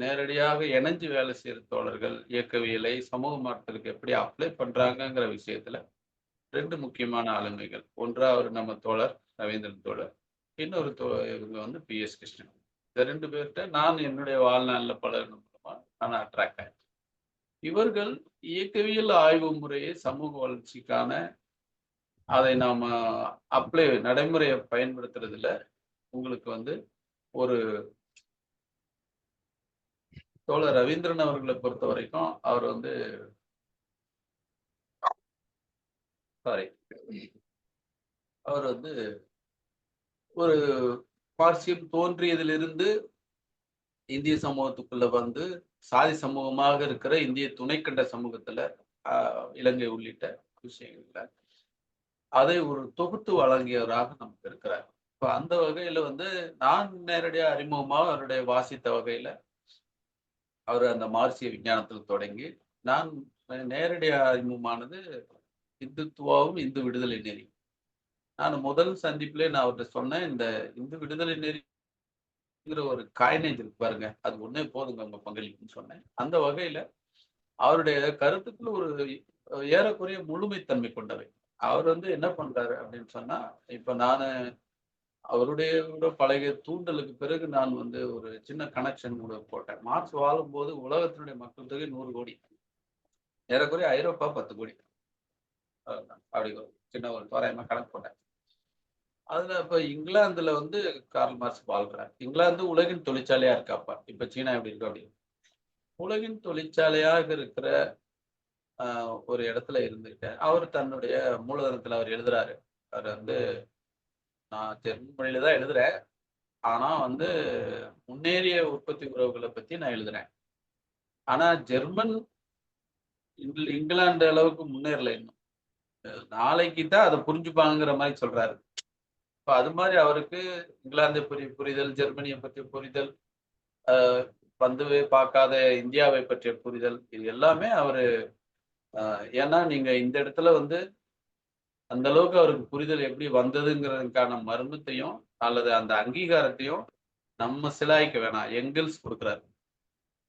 நேரடியாக இணைஞ்சு வேலை செய்யற தோழர்கள் இயக்கவியலை சமூக மாற்றத்திற்கு எப்படி அப்ளை பண்றாங்கங்கிற விஷயத்துல 2 முக்கியமான ஆளுமைகள். ஒன்றா அவர் நம்ம தோழர் ரவீந்திரன் தோழர். இன்னொரு இவங்க வந்து பி.எஸ். கிருஷ்ணன். இந்த 2 பேர்ட்ட நான் என்னுடைய வாழ்நாள்ல பழகுன மூலமா நான் அட்ராக்ட் ஆயிட்டேன். இவர்கள் இயக்கவியல் ஆய்வு முறையை சமூக வளர்ச்சிக்கான அதை நாம நடைமுறையை பயன்படுத்துறதுல உங்களுக்கு வந்து ஒரு தோழர் ரவீந்திரன் அவர்களை பொறுத்த வரைக்கும் அவர் வந்து சாரி அவர் வந்து ஒரு பார்சியம் தோன்றியதிலிருந்து இந்திய சமூகத்துக்குள்ள வந்து சாதி சமூகமாக இருக்கிற இந்திய துணைக்கண்ட சமூகத்துல இலங்கை உள்ளிட்ட விஷயங்கள்ல அதை ஒரு தொகுத்து வழங்கியவராக நமக்கு இருக்கிறார். இப்ப அந்த வகையில வந்து நான் நேரடியா அறிமுகமாக அவருடைய வாசித்த வகையில அவர் அந்த மார்க்சிய விஞ்ஞானத்தில் தொடங்கி நான் நேரடியாக அறிமுகமானது இந்துத்துவாவும் இந்து விடுதலை நெறி. நான் முதல் சந்திப்பிலே நான் அவர்கிட்ட சொன்னேன், இந்த இந்து விடுதலை நெறிங்கிற ஒரு காயினேஜ் இருக்கு பாருங்க, அது ஒண்ணே போதுங்க உங்க பங்களிப்புன்னு சொன்னேன். அந்த வகையில அவருடைய கருத்துக்கள் ஒரு ஏறக்குறைய முழுமைத்தன்மை கொண்டவை. அவர் வந்து என்ன பண்றாரு அப்படின்னு சொன்னா, இப்ப நானு அவருடைய பழகிய தூண்டலுக்கு பிறகு நான் வந்து ஒரு சின்ன கனெக்ஷன் கூட போட்டேன். மார்க்ஸ் வாழும்போது உலகத்தினுடைய மக்கள் தொகை 100 கோடி, ஏறக்குறைய ஐரோப்பா 10 கோடி. அப்படி ஒரு சின்ன ஒரு தோராயமா கணக்கு போட்டேன். அதுல இப்ப இங்கிலாந்துல வந்து கார்ல் மார்க்ஸ் வாழ்றார். இங்கிலாந்து உலகின் தொழிற்சாலையா இருக்கு அப்ப. இப்ப சீனா எப்படி இருக்கு அப்படி. உலகின் தொழிற்சாலையாக இருக்கிற ஒரு இடத்துல இருந்துட்டு அவர் தன்னுடைய மூலதனத்துல அவர் எழுதுறாரு. அவர் வந்து நான் ஜெர்மன் மொழியில தான் எழுதுறேன். ஆனா வந்து முன்னேறிய உற்பத்தி உறவுகளை பத்தி நான் எழுதுறேன். ஆனா ஜெர்மன் இங்கிலாந்து அளவுக்கு முன்னேறல இன்னும். நாளைக்கு தான் அதை புரிஞ்சுப்பாங்கிற மாதிரி சொல்றாரு. இப்ப அது மாதிரி அவருக்கு இங்கிலாந்தை புரிதல், ஜெர்மனியை பற்றிய புரிதல், வந்துவே பார்க்காத இந்தியாவை பற்றிய புரிதல், இது எல்லாமே அவரு ஏன்னா நீங்க இந்த இடத்துல வந்து அந்த அளவுக்கு அவருக்கு புரிதல் எப்படி வந்ததுங்கிறதுக்கான மர்மத்தையும் அல்லது அந்த அங்கீகாரத்தையும் நம்ம சிலாய்க்க வேணாம். எங்கெல்ஸ் கொடுக்குறாரு.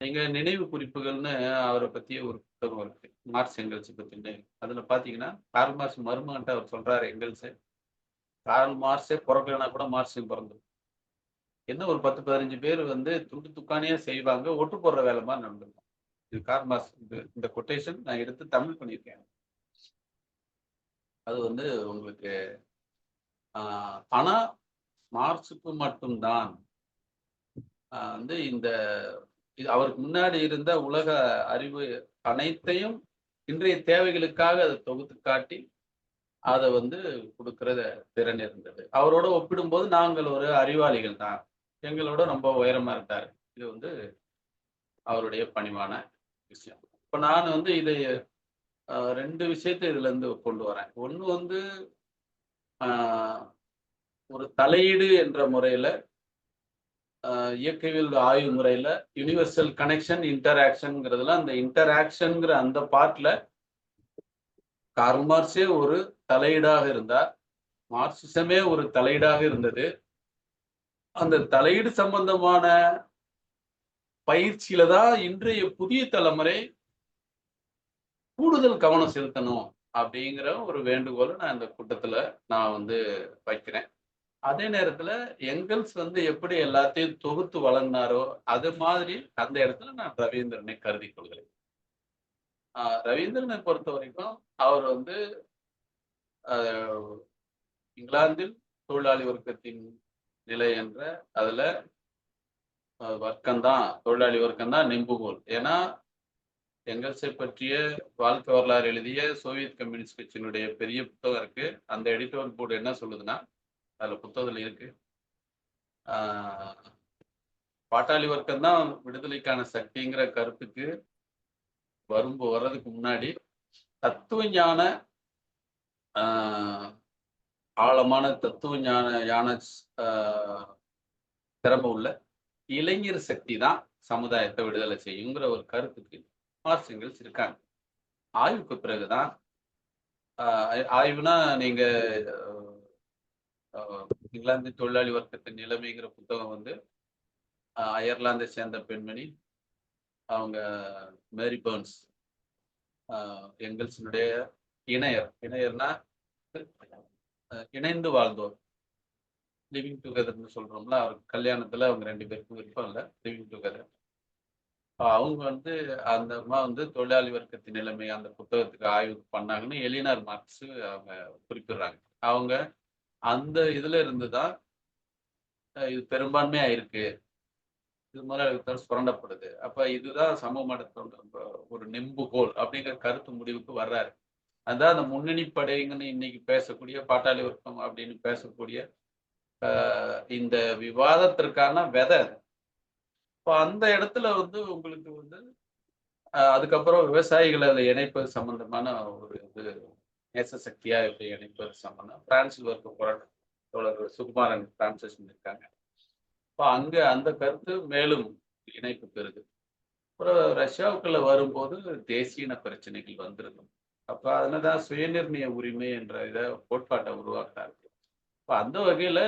நீங்க நினைவு குறிப்புகள்னு அவரை பத்தி ஒரு புத்தகம் இருக்கு, மார்க்ஸ் எங்கெல்ஸ் பத்தின்னு. அதுல பாத்தீங்கன்னா கார்ல் மார்க்ஸ் மருமகன்ட்ட அவர் சொல்றாரு எங்கெல்ஸ், கார்ல் மார்க்ஸே பிறக்கலைன்னா கூட மார்க்ஸையும் பிறந்துடும். என்ன ஒரு 10 15 பேர் வந்து துண்டு துக்கானியா செய்வாங்க, ஒட்டு போடுற வேலை மாதிரி நடந்திருக்கும். இது கார்ல் மார்க்ஸ், இந்த கொட்டேஷன் நான் எடுத்து தமிழ் பண்ணியிருக்கேன். அது வந்து உங்களுக்கு ஆனா மார்க்ஸுக்கு மட்டும்தான் வந்து இந்த அவருக்கு முன்னாடி இருந்த உலக அறிவு அனைத்தையும் இன்றைய தேவைகளுக்காக அதை தொகுத்து காட்டி அதை வந்து கொடுக்கிற திறன் இருந்தது. அவரோட ஒப்பிடும்போது நாங்கள் ஒரு அறிவாளிகள் தான், எங்களோட ரொம்ப உயரமா இருந்தார். இது வந்து அவருடைய பணிவான விஷயம். இப்ப நான் வந்து இதை 2 விஷயத்தை இதுல இருந்து கொண்டு வரேன். ஒண்ணு வந்து ஒரு தலையீடு என்ற முறையில இயக்கவியல் ஆய்வு முறையில யுனிவர்சல் கனெக்ஷன் இன்டராக்ஷன்ங்கிறதுல அந்த இன்டராக்ஷன்ங்கிற அந்த பார்ட்ல கார்ல் மார்க்ஸே ஒரு தலையீடாக இருந்தார், மார்க்சிசமே ஒரு தலையீடாக இருந்தது. அந்த தலையீடு சம்பந்தமான பயிற்சியில தான் இன்றைய புதிய தலைமுறை கூடுதல் கவனம் செலுத்தணும் அப்படிங்கிற ஒரு வேண்டுகோளை நான் இந்த கூட்டத்துல நான் வந்து வைக்கிறேன். அதே நேரத்துல எங்கெல்ஸ் வந்து எப்படி எல்லாத்தையும் தொகுத்து வழங்கினாரோ அது மாதிரி அந்த இடத்துல நான் ரவீந்திரனை கருதி கொள்கிறேன். ரவீந்திரனை பொறுத்த வரைக்கும் அவர் வந்து இங்கிலாந்தில் தொழிலாளி வர்க்கத்தின் நிலை என்ற அதுல வர்க்கம்தான், தொழிலாளி வர்க்கம்தான் நெம்புகோல். ஏன்னா எங்கெல்ஸை பற்றிய வாழ்க்கை வரலாறு எழுதிய சோவியத் கம்யூனிஸ்ட் கட்சியினுடைய பெரிய புத்தகம் இருக்கு. அந்த எடிட்டோரியல் போர்டு என்ன சொல்லுதுன்னா, அதுல புத்தகத்துல இருக்கு, பாட்டாளி வர்க்கம் தான் விடுதலைக்கான சக்திங்கிற கருத்துக்கு வர்றதுக்கு முன்னாடி தத்துவ ஞான ஆழமான தத்துவ ஞான திறமை உள்ள இளைஞர் சக்தி தான் சமுதாயத்தை விடுதலை செய்யுங்கிற ஒரு கருத்துக்கு மார்க்ஸ் எங்கெல்ஸ் இருக்காங்க. ஆய்வுக்கு பிறகுதான் ஆய்வுனா நீங்க இங்கிலாந்து தொழிலாளி வர்க்கத்தின் நிலைமைங்கிற புத்தகம் வந்து அயர்லாந்தை சேர்ந்த பெண்மணி அவங்க மேரி பர்ன்ஸ், எங்கெல்ஸினுடைய இணையர்னா இணைந்து வாழ்ந்தோர், லிவிங் டுகெதர்னு சொல்றோம்ல, அவர் கல்யாணத்துல அவங்க 2 பேருக்கும் விருப்பம் இல்லை, லிவிங் டுகெதர். அவங்க வந்து அந்த அம்மா வந்து தொழிலாளி வர்க்கத்தின் நிலைமை அந்த புத்தகத்துக்கு ஆய்வு பண்ணாங்கன்னு எலினார் மார்க்ஸ் அவங்க குறிப்பிடுறாங்க. அவங்க அந்த இதுல இருந்து தான் இது பெரும்பான்மையா இருக்கு. இது முதலாளித்துவத்தால் சுரண்டப்படுது. அப்ப இதுதான் சமூக மாற்றத்தோட ஒரு நெம்புகோல் அப்படிங்கிற கருத்து முடிவுக்கு வர்றாரு. அதான் அந்த முன்னணி படைங்கன்னு இன்னைக்கு பேசக்கூடிய பாட்டாளி வர்க்கம் அப்படின்னு பேசக்கூடிய இந்த விவாதத்திற்கான விதை அது. இப்போ அந்த இடத்துல வந்து உங்களுக்கு வந்து அதுக்கப்புறம் விவசாயிகளை அதில் இணைப்பது சம்பந்தமான ஒரு இது நேச சக்தியா எப்படி இணைப்பது சம்பந்தம் பிரான்சில் இருக்க போராட்ட தோழர் சுகுமாரன் பிரான்சிஸ் இருக்காங்க. இப்போ அங்க அந்த கருத்து மேலும் இணைப்பு பெறுது. அப்புறம் ரஷ்யாவுக்குள்ள வரும்போது தேசிய பிரச்சனைகள் வந்திருக்கும். அப்ப அதுலதான் சுயநிர்ணய உரிமை என்ற இதை கோட்பாட்டை உருவாக்குறாரு. இப்ப அந்த வகையில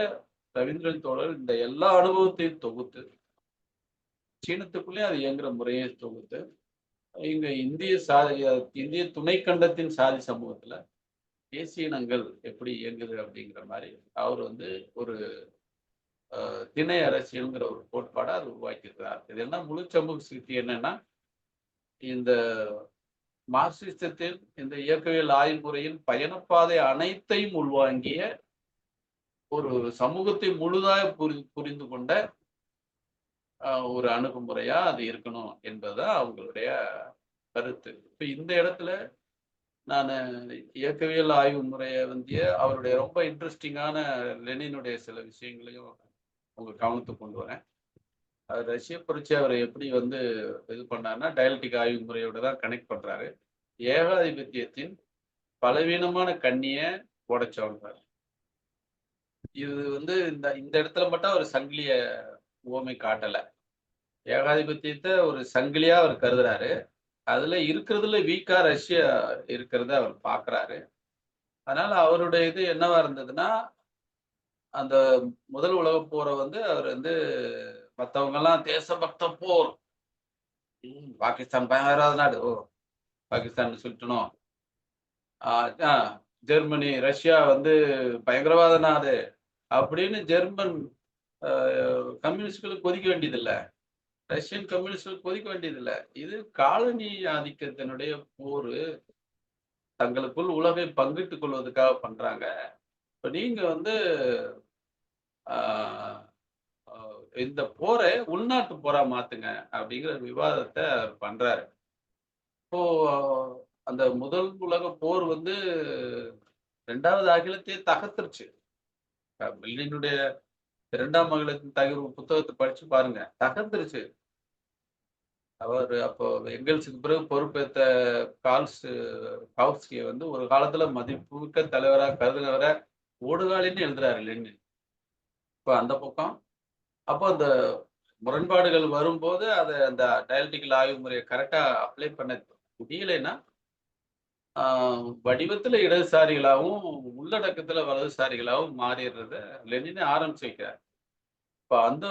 ரவீந்திரன் தோழர் இந்த எல்லா அனுபவத்தையும் தொகுத்து சீனத்துக்குள்ளே அது இயங்குற முறையை தொகுத்து இங்க இந்திய துணைக்கண்டத்தின் சாதி சமூகத்துல தேசிய இனங்கள் எப்படி இயங்குது அப்படிங்கிற மாதிரி அவர் வந்து ஒரு திணை அரசியல்ங்கிற ஒரு கோட்பாடை அது உருவாக்கியிருக்கிறார். இதெல்லாம் முழு சமூக சிகிச்சை என்னன்னா இந்த மார்க்சிசத்தில் இந்த இயக்கவியல் ஆய்வுமுறையின் பயணப்பாதை அனைத்தையும் உள்வாங்கிய ஒரு சமூகத்தை முழுதாக புரிந்து கொண்ட ஒரு அணுகுமுறையா அது இருக்கணும் என்பதுதான் அவங்களுடைய கருத்து. இப்ப இந்த இடத்துல நான் இயக்கவியல் ஆய்வு முறையை வந்து அவருடைய ரொம்ப இன்ட்ரெஸ்டிங்கான லெனினுடைய சில விஷயங்களையும் உங்க கவனத்துக்கு கொண்டு வரேன். அது ரஷ்ய புரட்சி அவரை எப்படி வந்து இது பண்ணாருன்னா டயலக்டிக் ஆய்வு முறையோட தான் கனெக்ட் பண்றாரு. ஏகாதிபத்தியத்தின் பலவீனமான கண்ணிய உடைச்சவன்றார். இது வந்து இந்த இந்த இடத்துல மட்டும் அவர் சங்கிலிய உவமை காட்டல. ஏகாதிபத்தியத்தை ஒரு சங்கிலியா அவர் கருதுறாரு. அதுல இருக்கிறதுல வீக்கா ரஷ்யா இருக்கிறத அவர் பாக்குறாரு. அதனால அவருடைய இது என்னவா இருந்ததுன்னா அந்த முதல் உலக போரை வந்து அவர் வந்து மற்றவங்க எல்லாம் தேசபக்த போர் பாகிஸ்தான் பயங்கரவாத நாடு பாகிஸ்தான் சொல்லிட்டணும். ஜெர்மனி ரஷ்யா வந்து பயங்கரவாத நாடு அப்படின்னு ஜெர்மன் கம்யூனிஸ்டுகளுக்கு கொதிக்க வேண்டியதில்லை. ரஷ்யன் கம்யூனிஸ்டுகள் கொதிக்க வேண்டியதில்லை. இது காலனி ஆதிக்கத்தினுடைய போர் தங்களுக்குள் உலகை பங்கிட்டுக் கொள்வதற்காக பண்றாங்க. இப்ப நீங்க வந்து இந்த போரை உள்நாட்டு போரா மாத்துங்க அப்படிங்கிற விவாதத்தை அவர் பண்றாரு. இப்போ அந்த முதல் உலக போர் வந்து 2வது அகிலத்தையே தகர்த்துருச்சு. லெனினுடைய 2ஆம் அகிலத்தின் தகர்வு புத்தகத்தை படிச்சு பாருங்க. தகர்த்துருச்சு. அவர் அப்போ எங்கெல்ஸுக்கு பிறகு பொறுப்பேற்ற காவ்ஸ்கியை வந்து ஒரு காலத்துல மதிப்புமிக்க தலைவராக கருதுனவரை ஓடுகாலின்னு எழுதுறாரு லெனின். இப்போ அந்த பக்கம் அப்போ அந்த முரண்பாடுகள் வரும்போது அதை அந்த டயலக்டிக்கல் ஆய்வு முறையை கரெக்டா அப்ளை பண்ண முடியலைன்னா வடிவத்துல இடதுசாரிகளாகவும் உள்ளடக்கத்துல வலதுசாரிகளாகவும் மாறிடுறத லெனினே ஆரம்பிச்சு வைக்கிறார். இப்போ அந்த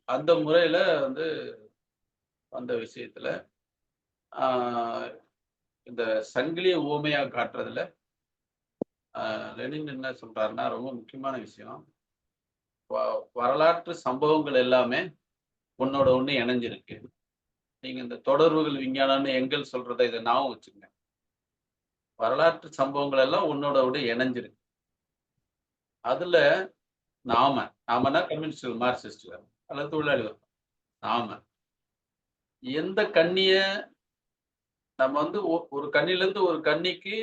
அந்த முறையில வந்து அந்த விஷயத்துல இந்த சங்கிலியை ஊமையா காட்டுறதுல லெனின் என்ன சொல்றாருன்னா ரொம்ப முக்கியமான விஷயம். வரலாற்று சம்பவங்கள் எல்லாமே ஒன்னோட ஒண்ணு இணைஞ்சிருக்கு. நீங்க இந்த தொடர்புகள் விஞ்ஞானம்னு எங்கல் சொல்றதை இதை ஞாபகம் வச்சுங்க. வரலாற்று சம்பவங்கள் எல்லாம் ஒன்னோட விட இணைஞ்சிருக்கு. அதுல நாமனா கம்யூனிஸ்ட் மார்க்சிஸ்ட் அல்லது தொழிலாளி நாம எந்த கண்ணிய நம்ம வந்து ஒரு கண்ணில இருந்து ஒரு கண்ணிக்கு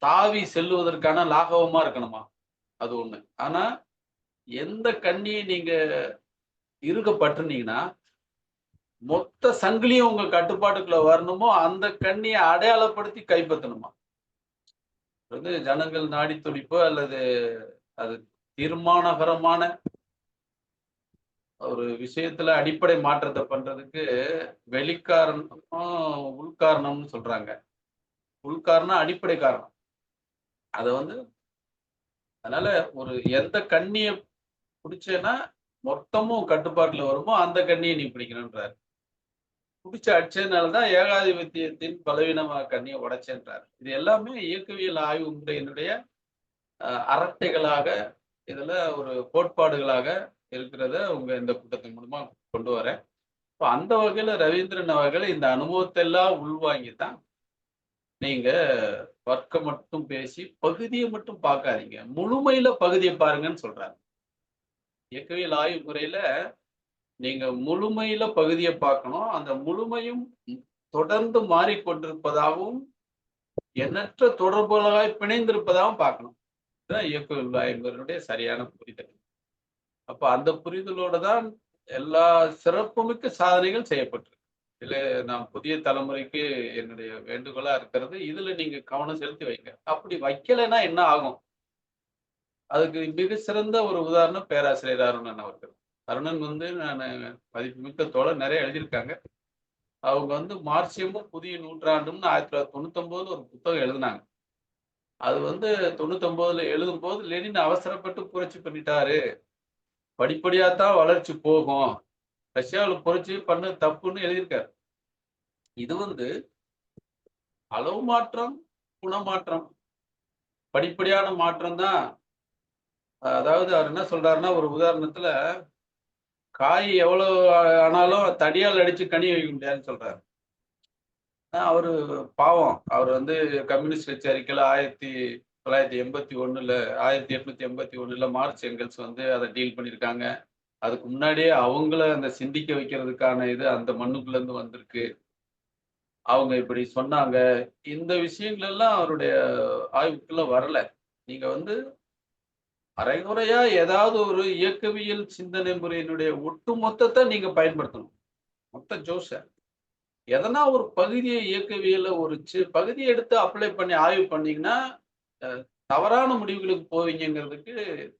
தாவி செல்லுவதற்கான லாகவமா இருக்கணுமா, அது ஒண்ணு. ஆனா எந்த கண்ணியை நீங்க இருக்கப்பட்டுனீங்கன்னா மொத்த சங்கிலியும் உங்க கட்டுப்பாட்டுக்குள்ள வரணுமோ அந்த கண்ணியை அடையாளப்படுத்தி கைப்பற்றணுமா. வந்து ஜனங்கள் நாடி துடிப்பு அல்லது அது தீர்மானகரமான ஒரு விஷயத்துல அடிப்படை மாற்றத்தை பண்றதுக்கு வெளிக்காரணம் உள்காரணம்னு சொல்றாங்க. உள்காரணம் அடிப்படை காரணம். அத வந்து அதனால ஒரு எந்த கண்ணிய பிடிச்சேன்னா மொத்தமும் கட்டுப்பாட்டுல வருமோ அந்த கண்ணியை நீ பிடிக்கணும்ன்றாரு. பிடிச்ச அடிச்சதுனாலதான் ஏகாதிபத்தியத்தின் பலவீனமா கண்ணியை உடைச்சேன்றார். இது எல்லாமே இயக்கவியல் ஆய்வு முறையினுடைய அரட்டைகளாக இதுல ஒரு கோட்பாடுகளாக இருக்கிறத உங்க இந்த கூட்டத்தின் மூலமா கொண்டு வரேன். இப்போ அந்த வகையில ரவீந்திரன் அவர்கள் இந்த அனுபவத்தை எல்லாம் உள்வாங்கித்தான் நீங்க வர்க்கம் மட்டும் பேசி பகுதியை மட்டும் பார்க்காதீங்க, முழுமையில பகுதியை பாருங்கன்னு சொல்றாங்க. இயக்கவியல் ஆய்வு முறையில நீங்க முழுமையில பகுதியை பார்க்கணும். அந்த முழுமையும் தொடர்ந்து மாறிக்கொண்டிருப்பதாகவும் எண்ணற்ற தொடர்புகளாய் பிணைந்திருப்பதாகவும் பார்க்கணும். இதுதான் இயக்கவியல் ஆய்வுகளுடைய சரியான புரிதல். அப்ப அந்த புரிதலோட தான் எல்லா சிறப்புமிக்க சாதனைகள் செய்யப்பட்டிருக்கு. இதுல நான் புதிய தலைமுறைக்கு என்னுடைய வேண்டுகோளா இருக்கிறது, இதுல நீங்க கவனம் செலுத்தி வைங்க. அப்படி வைக்கலைன்னா என்ன ஆகும்? அதுக்கு மிக சிறந்த ஒரு உதாரணம் பேராசிரியர் அருணன் அவர்கள். அருணன் வந்து நான் மதிப்புமிக்க தோழர், நிறைய எழுதியிருக்காங்க. அவங்க வந்து மார்க்சியமும் புதிய நூற்றாண்டும்னு 1999 ஒரு புத்தகம் எழுதினாங்க. அது வந்து 99ல எழுதும்போது லெனின் அவசரப்பட்டு புரட்சி பண்ணிட்டாரு. படிப்படியா தான் வளர்ச்சி போகும். ரஷ்யாவுல புரட்சி பண்ண தப்புன்னு எழுதியிருக்காரு. இது வந்து அளவு மாற்றம், குணமாற்றம், படிப்படியான மாற்றம் தான். அதாவது அவர் என்ன சொல்றாருன்னா, ஒரு உதாரணத்துல காய் எவ்வளவு ஆனாலும் தடியால் அடிச்சு கனி வைக்க முடியாதுன்னு சொல்றாரு. அவரு பாவம். அவர் வந்து கம்யூனிஸ்ட் கட்சி அறிக்கையில 1981ல 1881ல மார்க்ஸ் எங்கெல்ஸ் வந்து அதை டீல் பண்ணியிருக்காங்க. அதுக்கு முன்னாடியே அவங்கள அந்த சிந்திக்க வைக்கிறதுக்கான இது அந்த மண்ணுக்குள்ள இருந்து வந்திருக்கு. அவங்க இப்படி சொன்னாங்க. இந்த விஷயங்கள் எல்லாம் அவருடைய ஆய்வுக்குள்ள வரல. நீங்க வந்து அரைகுறையா ஏதாவது ஒரு இயக்கவியல் சிந்தனை முறையினுடைய ஒட்டுமொத்தத்தை நீங்க பயன்படுத்தணும். மொத்த ஜோஸ. எதனா ஒரு பகுதியை இயக்கவியல்ல ஒரு பகுதியை எடுத்து அப்ளை பண்ணி ஆய்வு பண்ணீங்கன்னா, அ தவறான முடிவுகளுக்கு போவீங்கங்கிறதுக்கு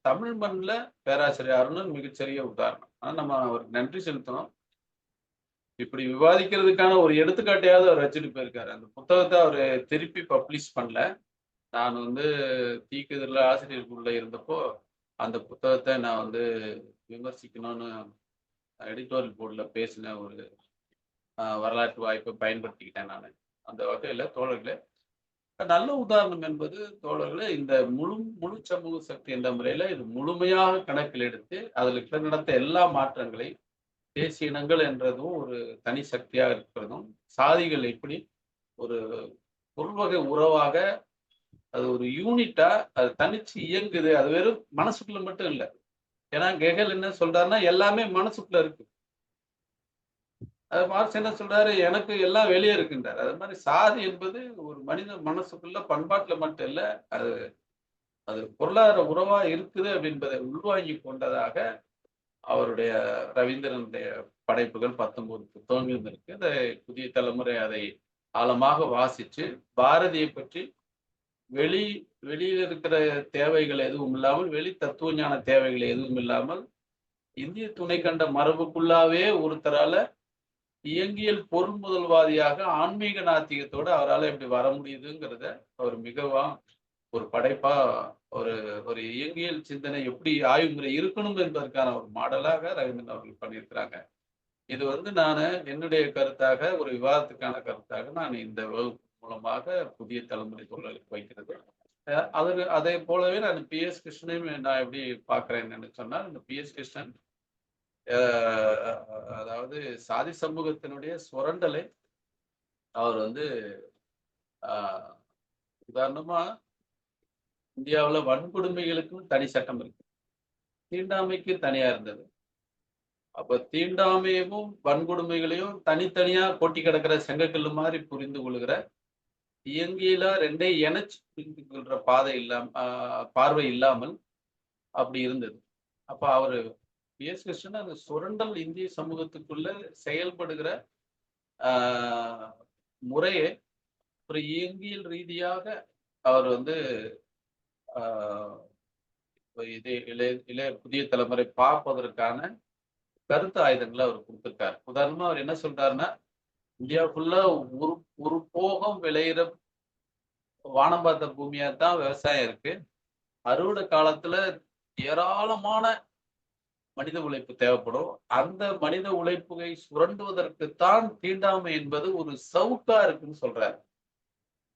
தமிழ் மண்ல பேராசிரியர் அருணன் மிகச்சிறிய உதாரணம். ஆனா நம்ம அவருக்கு நன்றி செலுத்தணும். இப்படி விவாதிக்கிறதுக்கான ஒரு எடுத்துக்காட்டையாவது அவர் வச்சுட்டு போயிருக்காரு. அந்த புத்தகத்த அவரு திருப்பி பப்ளிஷ் பண்ணல. நான் வந்து தீக்குதிர்ல ஆசிரியர் குழுல இருந்தப்போ, அந்த புத்தகத்த நான் வந்து விமர்சிக்கணும்னு எடிட்டோரியல் போர்ட்ல பேசின ஒரு வரலாற்று வாய்ப்பை பயன்படுத்திக்கிட்டேன் நானு. அந்த வகையில தோழர்களே, நல்ல உதாரணம் என்பது தோழர்களே, இந்த முழு முழு சமூக சக்தி என்ற முறையில இது முழுமையாக கணக்கில் எடுத்து, அதில் நடந்த எல்லா மாற்றங்களையும் தேசிய இனங்கள் என்றதும் ஒரு தனி சக்தியாக இருக்கிறதும், சாதிகள் எப்படி ஒரு பொருள்வகை உறவாக அது ஒரு யூனிட்டா அது தனிச்சு இயங்குது. அது வெறும் மனசுக்குள்ள மட்டும் இல்ல. ஏன்னா கெகல் என்ன சொல்றாருன்னா, எல்லாமே மனசுக்குள்ள இருக்கு. அது மார்க்ஸ் என்ன சொல்றாரு, எனக்கு எல்லாம் வெளியே இருக்குன்றாரு. அது மாதிரி சாதி என்பது ஒரு மனித மனசுக்குள்ள பண்பாட்டுல மட்டும் இல்ல, அது அது பொருளாதார உறவா இருக்குது அப்படின்பதை உள்வாங்கிக் கொண்டதாக அவருடைய ரவீந்திரனுடைய படைப்புகள் 19 புத்தகங்களும் இருக்கு. அதை புதிய தலைமுறை அதை ஆழமாக வாசிச்சு, பாரதியை பற்றி வெளி வெளியில இருக்கிற தேவைகள் எதுவும் இல்லாமல், வெளி தத்துவ ஞான தேவைகள் எதுவும் இல்லாமல், இந்திய துணைக்கண்ட மரபுக்குள்ளாவே ஒருத்தரால இயங்கியல் பொருள் முதல்வாதியாக ஆன்மீக நாத்திகத்தோட அவரால எப்படி வர முடியுதுங்கிறத அவர் மிகவும் ஒரு படைப்பா ஒரு ஒரு இயங்கியல் சிந்தனை எப்படி ஆய்வு முறை இருக்கணும் என்பதற்கான ஒரு மாடலாக ரவீந்திரன் அவர்கள் பண்ணியிருக்கிறாங்க. இது வந்து நானு என்னுடைய கருத்தாக ஒரு விவாதத்துக்கான கருத்தாக நான் இந்த வகுப்பு மூலமாக புதிய தலைமுறை தோழர்களுக்கு வைக்கிறது. அதே போலவே நான் பி.எஸ். கிருஷ்ணனையும் நான் எப்படி பார்க்கிறேன்னு சொன்னால், இந்த பி.எஸ். கிருஷ்ணன் அதாவது சாதி சமூகத்தினுடைய சுரண்டலை அவர் வந்து உதாரணமா இந்தியாவுல வன்கொடுமைகளுக்கும் தனி சட்டம் இருக்கு. தீண்டாமைக்கு தனியா இருந்தது. அப்ப தீண்டாமையும் வன்கொடுமைகளையும் தனித்தனியா கொட்டி கிடக்கிற செங்கக்கல்லு மாதிரி புரிந்து கொள்கிற இயங்கியலா ரெண்டையும் இணைச்சு புரிந்து கொள்ற பாதை பார்வை இல்லாமல் அப்படி இருந்தது. அப்ப அவரு பி.எஸ். கிருஷ்ணன் அந்த சுரண்டல் இந்திய சமூகத்துக்குள்ள செயல்படுகிற முறையை ஒரு இயங்கியல் ரீதியாக அவர் வந்து இது இளைய புதிய தலைமுறை பார்ப்பதற்கான கருத்து ஆயுதங்களை அவர் கொடுத்திருக்காரு. உதாரணமா அவர் என்ன சொல்றாருன்னா, இந்தியா ஃபுல்லா ஒரு ஒரு போகம் விளையிற வானம் பார்த்த பூமியா தான் விவசாயம் இருக்கு. அறுவடை காலத்துல ஏராளமான மனித உழைப்பு தேவைப்படும். அந்த மனித உழைப்புகளை சுரண்டுவதற்குத்தான் தீண்டாமை என்பது ஒரு சவுக்கா இருக்குன்னு சொல்றாரு.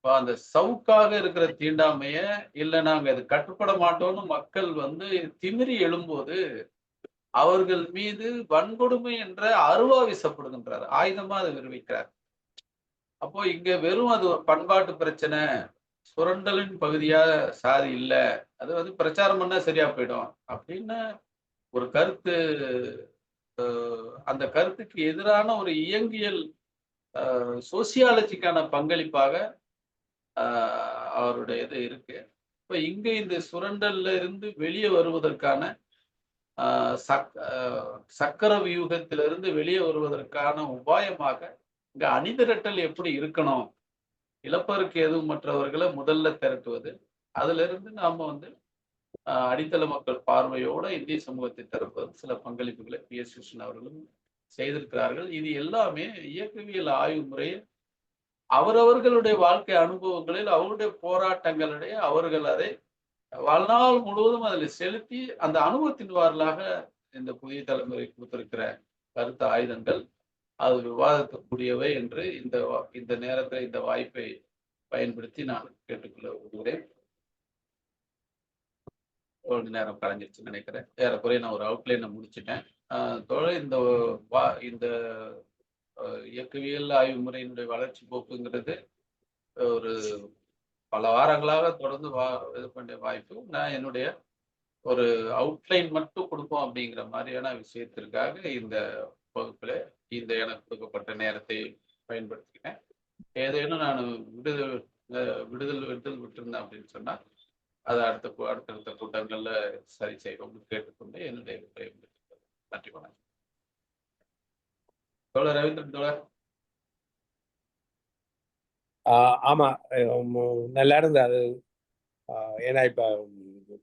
அந்த சவுக்காக இருக்கிற தீண்டாமைய இல்ல நாங்க அது கட்டுப்பட மாட்டோம்னு மக்கள் வந்து திமிறி எழும்போது அவர்கள் மீது வன்கொடுமை என்ற அருவா வீசப்படுகின்றார், ஆயுதமா அதை நிரூபிக்கிறார். அப்போ இங்க வெறும் அது ஒரு பண்பாட்டு பிரச்சனை, சுரண்டலின் பகுதியா சாதி இல்ல, அது வந்து பிரச்சாரம் பண்ணா சரியா போயிடும் அப்படின்னு ஒரு கருத்து, அந்த கருத்துக்கு எதிரான ஒரு இயங்கியல் சோசியாலஜிக்கான பங்களிப்பாக அவருடைய இது இருக்கு. இப்ப இங்க இந்த சுரண்டல்ல இருந்து வெளியே வருவதற்கான சக்கர வியூகத்திலிருந்து வெளியே வருவதற்கான உபாயமாக இங்க அணிதிரட்டல் எப்படி இருக்கணும், இழப்பருக்கு எதுவும் மற்றவர்களை முதல்ல திரட்டுவது, அதுல இருந்து நாம வந்து அடித்தள மக்கள் பார்வையோட இந்திய சமூகத்தை திறப்பது சில பங்களிப்புகளை பி.எஸ். கிருஷ்ணன் அவர்களும் செய்திருக்கிறார்கள். இது எல்லாமே இயக்கவியல் ஆய்வு முறையை அவரவர்களுடைய வாழ்க்கை அனுபவங்களில் அவருடைய போராட்டங்களுடைய அவர்கள் அதை வாழ்நாள் முழுவதும் அதில் செலுத்தி அந்த அனுபவத்தின் வாயிலாக இந்த புதிய தலைமுறை கொடுத்திருக்கிற கருத்து ஆயுதங்கள் அது விவாதத்துக்குரியவை என்று இந்த நேரத்தில் இந்த வாய்ப்பை பயன்படுத்தி நான் கேட்டுக்கொள்ள விரும்புகிறேன். ஒரு நேரம் கலைஞ்சிருச்சுன்னு நினைக்கிறேன். ஏறக்குறைய நான் ஒரு அவுட்லைனை முடிச்சுட்டேன். இந்த இயக்கவியல் ஆய்வு முறையினுடைய வளர்ச்சி போக்குங்கிறது ஒரு பல வாரங்களாக தொடர்ந்து இது பண்ண வாய்ப்பு. நான் என்னுடைய ஒரு அவுட்லைன் மட்டும் கொடுப்போம் அப்படிங்கிற மாதிரியான விஷயத்திற்காக இந்த வகுப்புல இந்த எனக்கு கொடுக்கப்பட்ட நேரத்தை பயன்படுத்திக்கிட்டேன். ஏதேனும் நான் விடுதல் விட்டிருந்தேன் அப்படின்னு சொன்னா அதை அடுத்தடுத்த கூட்டங்கள்ல சரி செய்வோம் கேட்டுக்கொண்டு என்னுடைய நன்றி வணக்கம். தோழர் ரவீந்திரன் தோழர். ஆமா, நல்லா இருந்தது அது. ஏன்னா இப்ப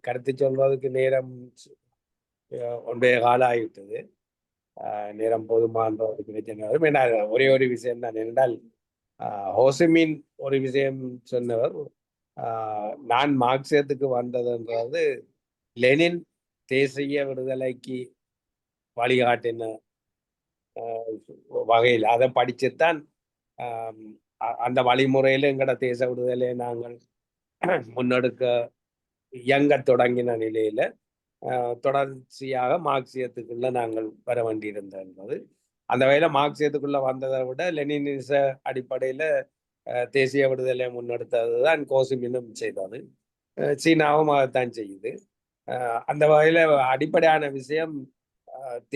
கருத்து சொல்றதுக்கு நேரம் 1.5 காலம் ஆகிவிட்டது. நேரம் போதுமான்ற ஒரு பிரச்சனை வரும். ஏன்னா ஒரே ஒரு விஷயம் தான். என்றால் ஹோசிமின் ஒரு விஷயம் சொன்னவர், நான் மார்க்சியத்துக்கு வந்ததுன்றது லெனின் தேசிய விடுதலைக்கு வழிகாட்டின வகையில் அதை படிச்சுத்தான் அந்த வழிமுறையில எங்கட தேச விடுதலையை நாங்கள் முன்னெடுக்க இயங்க தொடங்கின நிலையில தொடர்ச்சியாக மார்க்சியத்துக்குள்ள நாங்கள் வர வேண்டியிருந்தோம் என்பது. அந்த வகையில மார்க்சியத்துக்குள்ள வந்ததை விட லெனினிச அடிப்படையில தேசிய விடுதலை முன்னெடுத்ததுதான் கோசிமினும் செய்தது, சீனாவும் அதைத்தான் செய்யுது. அந்த வகையில அடிப்படையான விஷயம்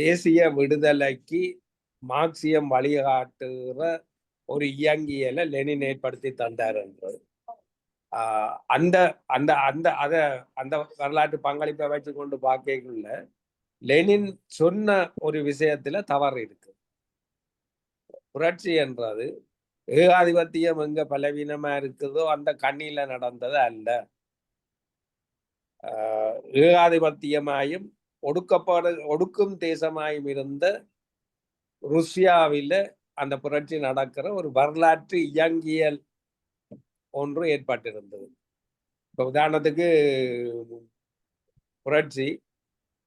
தேசிய விடுதலைக்கு மார்க்சியம் வழிகாட்டுகிற ஒரு இயங்கியலை லெனின் ஏற்படுத்தி தந்தார் என்றது. அந்த அந்த அந்த அத அந்த வரலாற்று பங்களிப்பை வச்சு கொண்டு பார்க்கக்குள்ள லெனின் சொன்ன ஒரு விஷயத்துல தவறு இருக்கு. புரட்சி என்றது ஏகாதிபத்தியம் எங்க பலவீனமா இருக்குதோ அந்த கண்ணில நடந்தது அல்ல. ஏகாதிபத்தியமாயும் ஒடுக்கும் தேசமாயும் இருந்த ருஷ்யாவில அந்த புரட்சி நடக்கிற ஒரு வரலாற்று இயங்கியல் ஒன்று ஏற்பட்டிருந்தது. இப்ப உதாரணத்துக்கு புரட்சி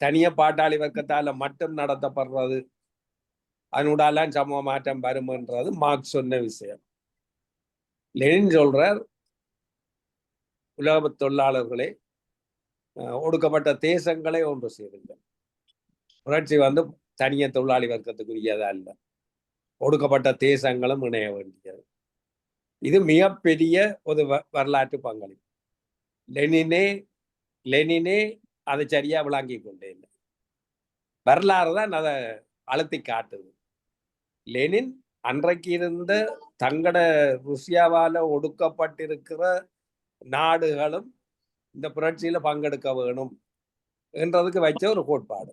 தனிய பாட்டாளி வர்க்கத்தால மட்டும் நடத்தப்படுறது, அதனூடாலாம் சமூக மாற்றம் வரும்ன்றது மார்க்ஸ் சொன்ன விஷயம். லெனின் சொல்றார், உலக தொழிலாளர்களே, ஒடுக்கப்பட்ட தேசங்களே ஒன்று சேருங்கள். புரட்சி வந்து தனிய தொழிலாளி வர்க்கத்துக்குரியதா அல்ல, ஒடுக்கப்பட்ட தேசங்களும் இணைய வேண்டியது. இது மிகப்பெரிய ஒரு வரலாற்று பங்களிப்பு. லெனினே அதை சரியா விளங்கி கொண்டே இல்லை. வரலாறு தான் அதை அழுத்தி காட்டுது. லெனின் அன்றைக்கு இருந்த தங்கட ருஷ்யாவால ஒடுக்கப்பட்டிருக்கிற நாடுகளும் இந்த புரட்சியில பங்கெடுக்க வேணும் என்றதுக்கு வச்ச ஒரு கோட்பாடு.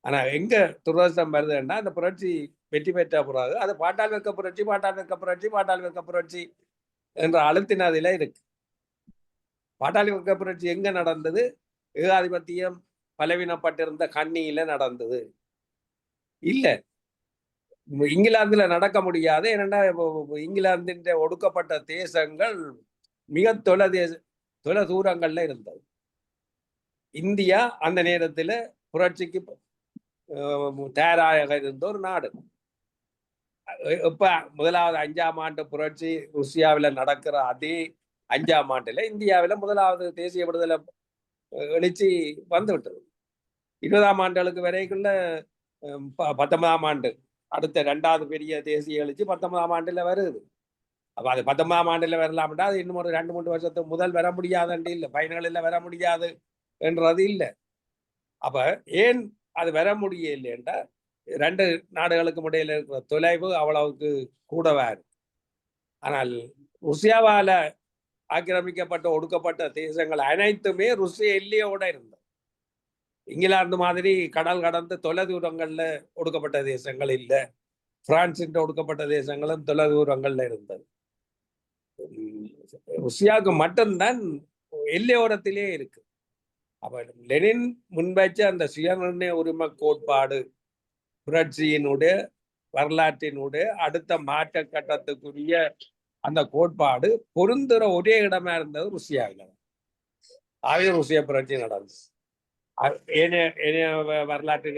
ஆனா எங்க துரதிர்ஷ்டம் வருதுன்னா, அந்த புரட்சி வெற்றி பெற்ற பிறகு அது பாட்டாளி வர்க்க புரட்சி, பாட்டாளி வர்க்க புரட்சி, பாட்டாளி வர்க்க புரட்சி என்ற அழுத்தினதில இருக்கு. பாட்டாளி வர்க்க புரட்சி எங்க நடந்தது? ஏகாதிபத்தியம் பலவீனப்பட்டிருந்த கண்ணியில நடந்தது இல்ல. இங்கிலாந்துல நடக்க முடியாது. ஏனென்றா இங்கிலாந்தின் ஒடுக்கப்பட்ட தேசங்கள் மிக தொலை தூரங்கள்ல இருந்தது. இந்தியா அந்த நேரத்துல புரட்சிக்கு தயாராக இருந்த ஒரு நாடு. இப்ப முதலாவது 5ஆம் ஆண்டு புரட்சி ருஷ்யாவில நடக்கிற அதே 5ஆம் ஆண்டுல இந்தியாவில முதலாவது தேசிய விடுதலை எழுச்சி வந்து விட்டது. 20ஆம் ஆண்டுகளுக்கு வரைக்குள்ள 19ஆம் ஆண்டு அடுத்த 2வது பெரிய தேசிய எழுச்சி 19ஆம் ஆண்டுல வருது. அப்ப அது 19ஆம் ஆண்டுல வரலாம்டா அது இன்னும் ஒரு 2-3 வருஷத்துக்கு முதல் வர முடியாதுன்னு இல்லை, பயன்களில் வர முடியாது என்றது இல்லை. அப்ப ஏன் அது வர முடியலைன்றா 2 நாடுகளுக்கும் இடையில இருக்கிற தொலைவு அவ்வளவுக்கு கூடவா இருக்கு. ஆனால் ருசியாவால ஆக்கிரமிக்கப்பட்ட ஒடுக்கப்பட்ட தேசங்கள் அனைத்துமே ருசிய எல்லையோட இருந்தது. இங்கிலாந்து மாதிரி கடல் கடந்து தொலைதூரங்கள்ல ஒடுக்கப்பட்ட தேசங்கள் இல்லை. பிரான்சின் ஒடுக்கப்பட்ட தேசங்களும் தொலைதூரங்கள்ல இருந்தது. ருசியாவுக்கு மட்டும்தான் எல்லையோரத்திலே இருக்கு. அப்ப லெனின் முன்வைச்ச அந்த சுயநிர்ணய உரிமை கோட்பாடு புரட்சியினுடைய வரலாற்றினுடைய அடுத்த மாற்ற கட்டத்துக்குரிய அந்த கோட்பாடு பொருந்துற ஒரே இடமா இருந்தது ருசியாவில். ஆகவே ருசிய புரட்சி நடந்தது. ஏனைய வரலாற்று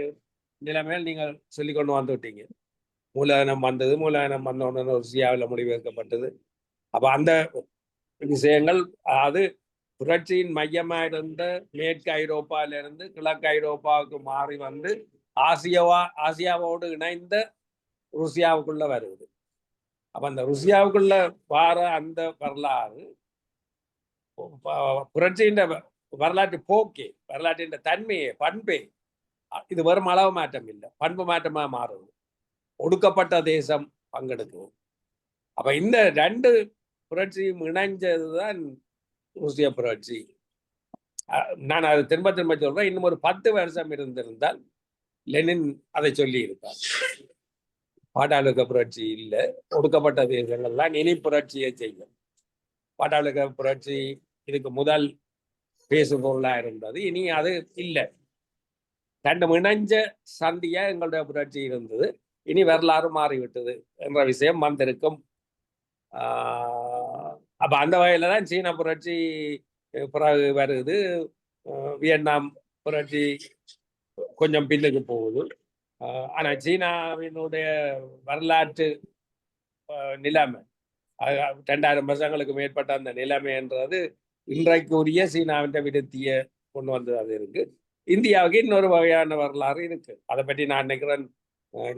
நிலைமையில் நீங்கள் சொல்லி கொண்டு வந்து விட்டீங்க. மூலதனம் வந்தது, மூலதனம் வந்த உடனே ருசியாவில் முடிவெடுக்கப்பட்டது. அப்ப அந்த விஷயங்கள் அது புரட்சியின் மையமா இருந்த மேற்கு ஐரோப்பாவிலிருந்து கிழக்கு ஐரோப்பாவுக்கு மாறி வந்து ஆசியாவோடு இணைந்த ருசியாவுக்குள்ள வருது. அப்ப அந்த ருசியாவுக்குள்ள வார அந்த வரலாறு புரட்சியின் வரலாற்று போக்கே, வரலாற்றின் தன்மையே, பண்பே இது வெறும் அளவு மாற்றம் இல்லை, பண்பு மாற்றமா மாறுது. ஒடுக்கப்பட்ட தேசம் பங்கெடுக்கும். அப்ப இந்த 2 புரட்சியும் இணைஞ்சதுதான் ருசிய புரட்சி. நான் அதை திரும்ப திரும்ப சொல்றேன், இன்னும் ஒரு 10 வருஷம் இருந்திருந்தால் லெனின் அதை சொல்லி இருப்பார். பாட்டாளுக்க புரட்சி இல்லை, ஒடுக்கப்பட்ட தேசங்கள்லாம் இனி புரட்சியை செய்யும். பாட்டாளுக்க புரட்சி இதுக்கு முதல் பேசுபொருளா இருந்தது, இனி அது இல்லை. 2 இணைஞ்ச சந்தியா எங்களுடைய புரட்சி இருந்தது, இனி வரலாறு மாறிவிட்டது என்ற விஷயம் வந்திருக்கும். அப்ப அந்த வகையில தான் சீன புரட்சி பிறகு வருது, வியட்நாம் புரட்சி கொஞ்சம் பின்னுக்கு போகுது. ஆனா சீனாவினுடைய வரலாற்று நிலைமை 2000 வருஷங்களுக்கு மேற்பட்ட அந்த நிலைமைன்றது இன்றைக்குரிய சீனாவின் விருத்தியை கொண்டு வந்தது அது இருக்கு. இந்தியாவுக்கு இன்னொரு வகையான வரலாறு இருக்கு. அதை பற்றி நான் நினைக்கிறேன்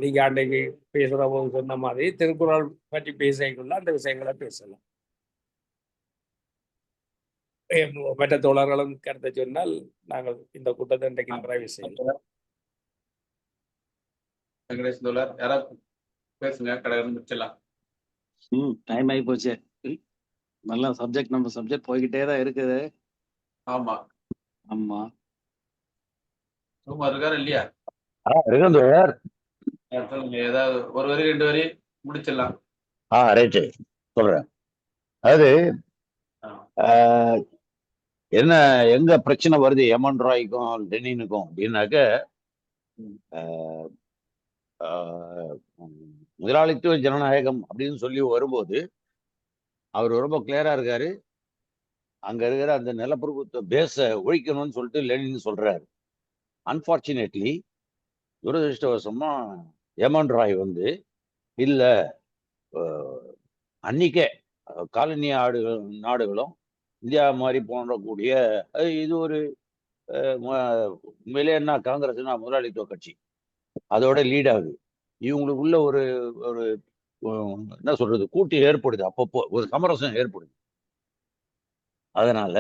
நீங்க அன்றைக்கு பேசுற போது சொன்ன மாதிரி திருக்குறள் பற்றி பேசிக்கொள்ள அந்த விஷயங்களை பேசலாம். மற்ற தோழர்களும் கருத்தை சொன்னால் நாங்கள் இந்த கூட்டத்தை இன்றைக்கு நிறைவு செய்யலாம். வெங்கடேஷ் தோழர் யாராவது பேசுங்க, கடற்கரை முடிச்சிடலாம். டைம் ஆகி போச்சு. நல்லா சப்ஜெக்ட், நம்ம சப்ஜெக்ட் போய்கிட்டே தான் இருக்குது. ஆமா ஆமா, சும்மா இருக்காரு இல்லையா? இருக்கேன் தோழர். சொல்லுங்க, ஏதாவது ஒரு வரி 2 வரி முடிச்சிடலாம். ரைட்டு சொல்றேன். அதாவது என்ன எங்க பிரச்சனை வருது எமன் ராய்க்கும் லெனினுக்கும் அப்படின்னாக்க, முதலாளித்துவ ஜனநாயகம் அப்படின்னு சொல்லி வரும்போது அவர் ரொம்ப கிளியரா இருக்காரு. அங்க இருக்கிற அந்த நிலப்பிரபுத்துவ பேஸ ஒழிக்கணும்னு சொல்லிட்டு லெனின் சொல்றாரு. அன்பார்ச்சுனேட்லி, துரதிருஷ்டவசமா எமன் ராய் வந்து இல்ல, அன்னைக்கே காலனி நாடுகளும் இந்தியா மாதிரி போன்றக்கூடிய இது ஒரு உண்மையிலே என்ன, காங்கிரஸ்னா முதலாளித்துவ கட்சி, அதோட லீட் ஆகுது. இவங்களுக்குள்ள ஒரு ஒரு என்ன சொல்றது, கூட்டு ஏற்படுது, அப்பப்போ ஒரு சமரசம் ஏற்படுது. அதனால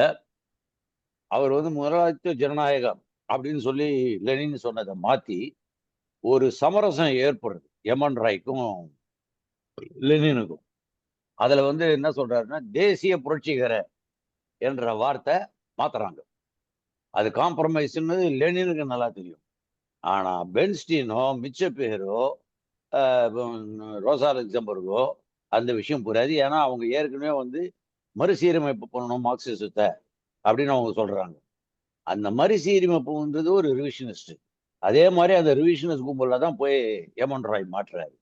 அவர் வந்து முதலாளித்துவ ஜனநாயகம் அப்படின்னு சொல்லி லெனின் சொன்னதை மாத்தி ஒரு சமரசம் ஏற்படுறது எமன் ராய்க்கும் லெனினுக்கும். அதுல வந்து என்ன சொல்றாருன்னா, தேசிய புரட்சிகர என்ற வார்த்தை மாத்துறாங்க. அது காம்ப்ரமைஸ்ன்னு லெனினுக்கு நல்லா தெரியும். ஆனா பென்ஸ்டீனோ மிச்ச பேரோ ரோசா லக்சம்பர்கோ அந்த விஷயம் புரியாது. ஏன்னா அவங்க ஏற்கனவே வந்து மறுசீரமைப்பு பண்ணணும் மார்க்சிசத்தை அப்படின்னு அவங்க சொல்றாங்க. அந்த மறுசீரமைப்புன்றது ஒரு ரிவிஷனிஸ்ட். அதே மாதிரி அந்த ரிவிஷனிஸ்ட் கும்பல்ல தான் போய் எமன் ராய் மாற்றுறாரு.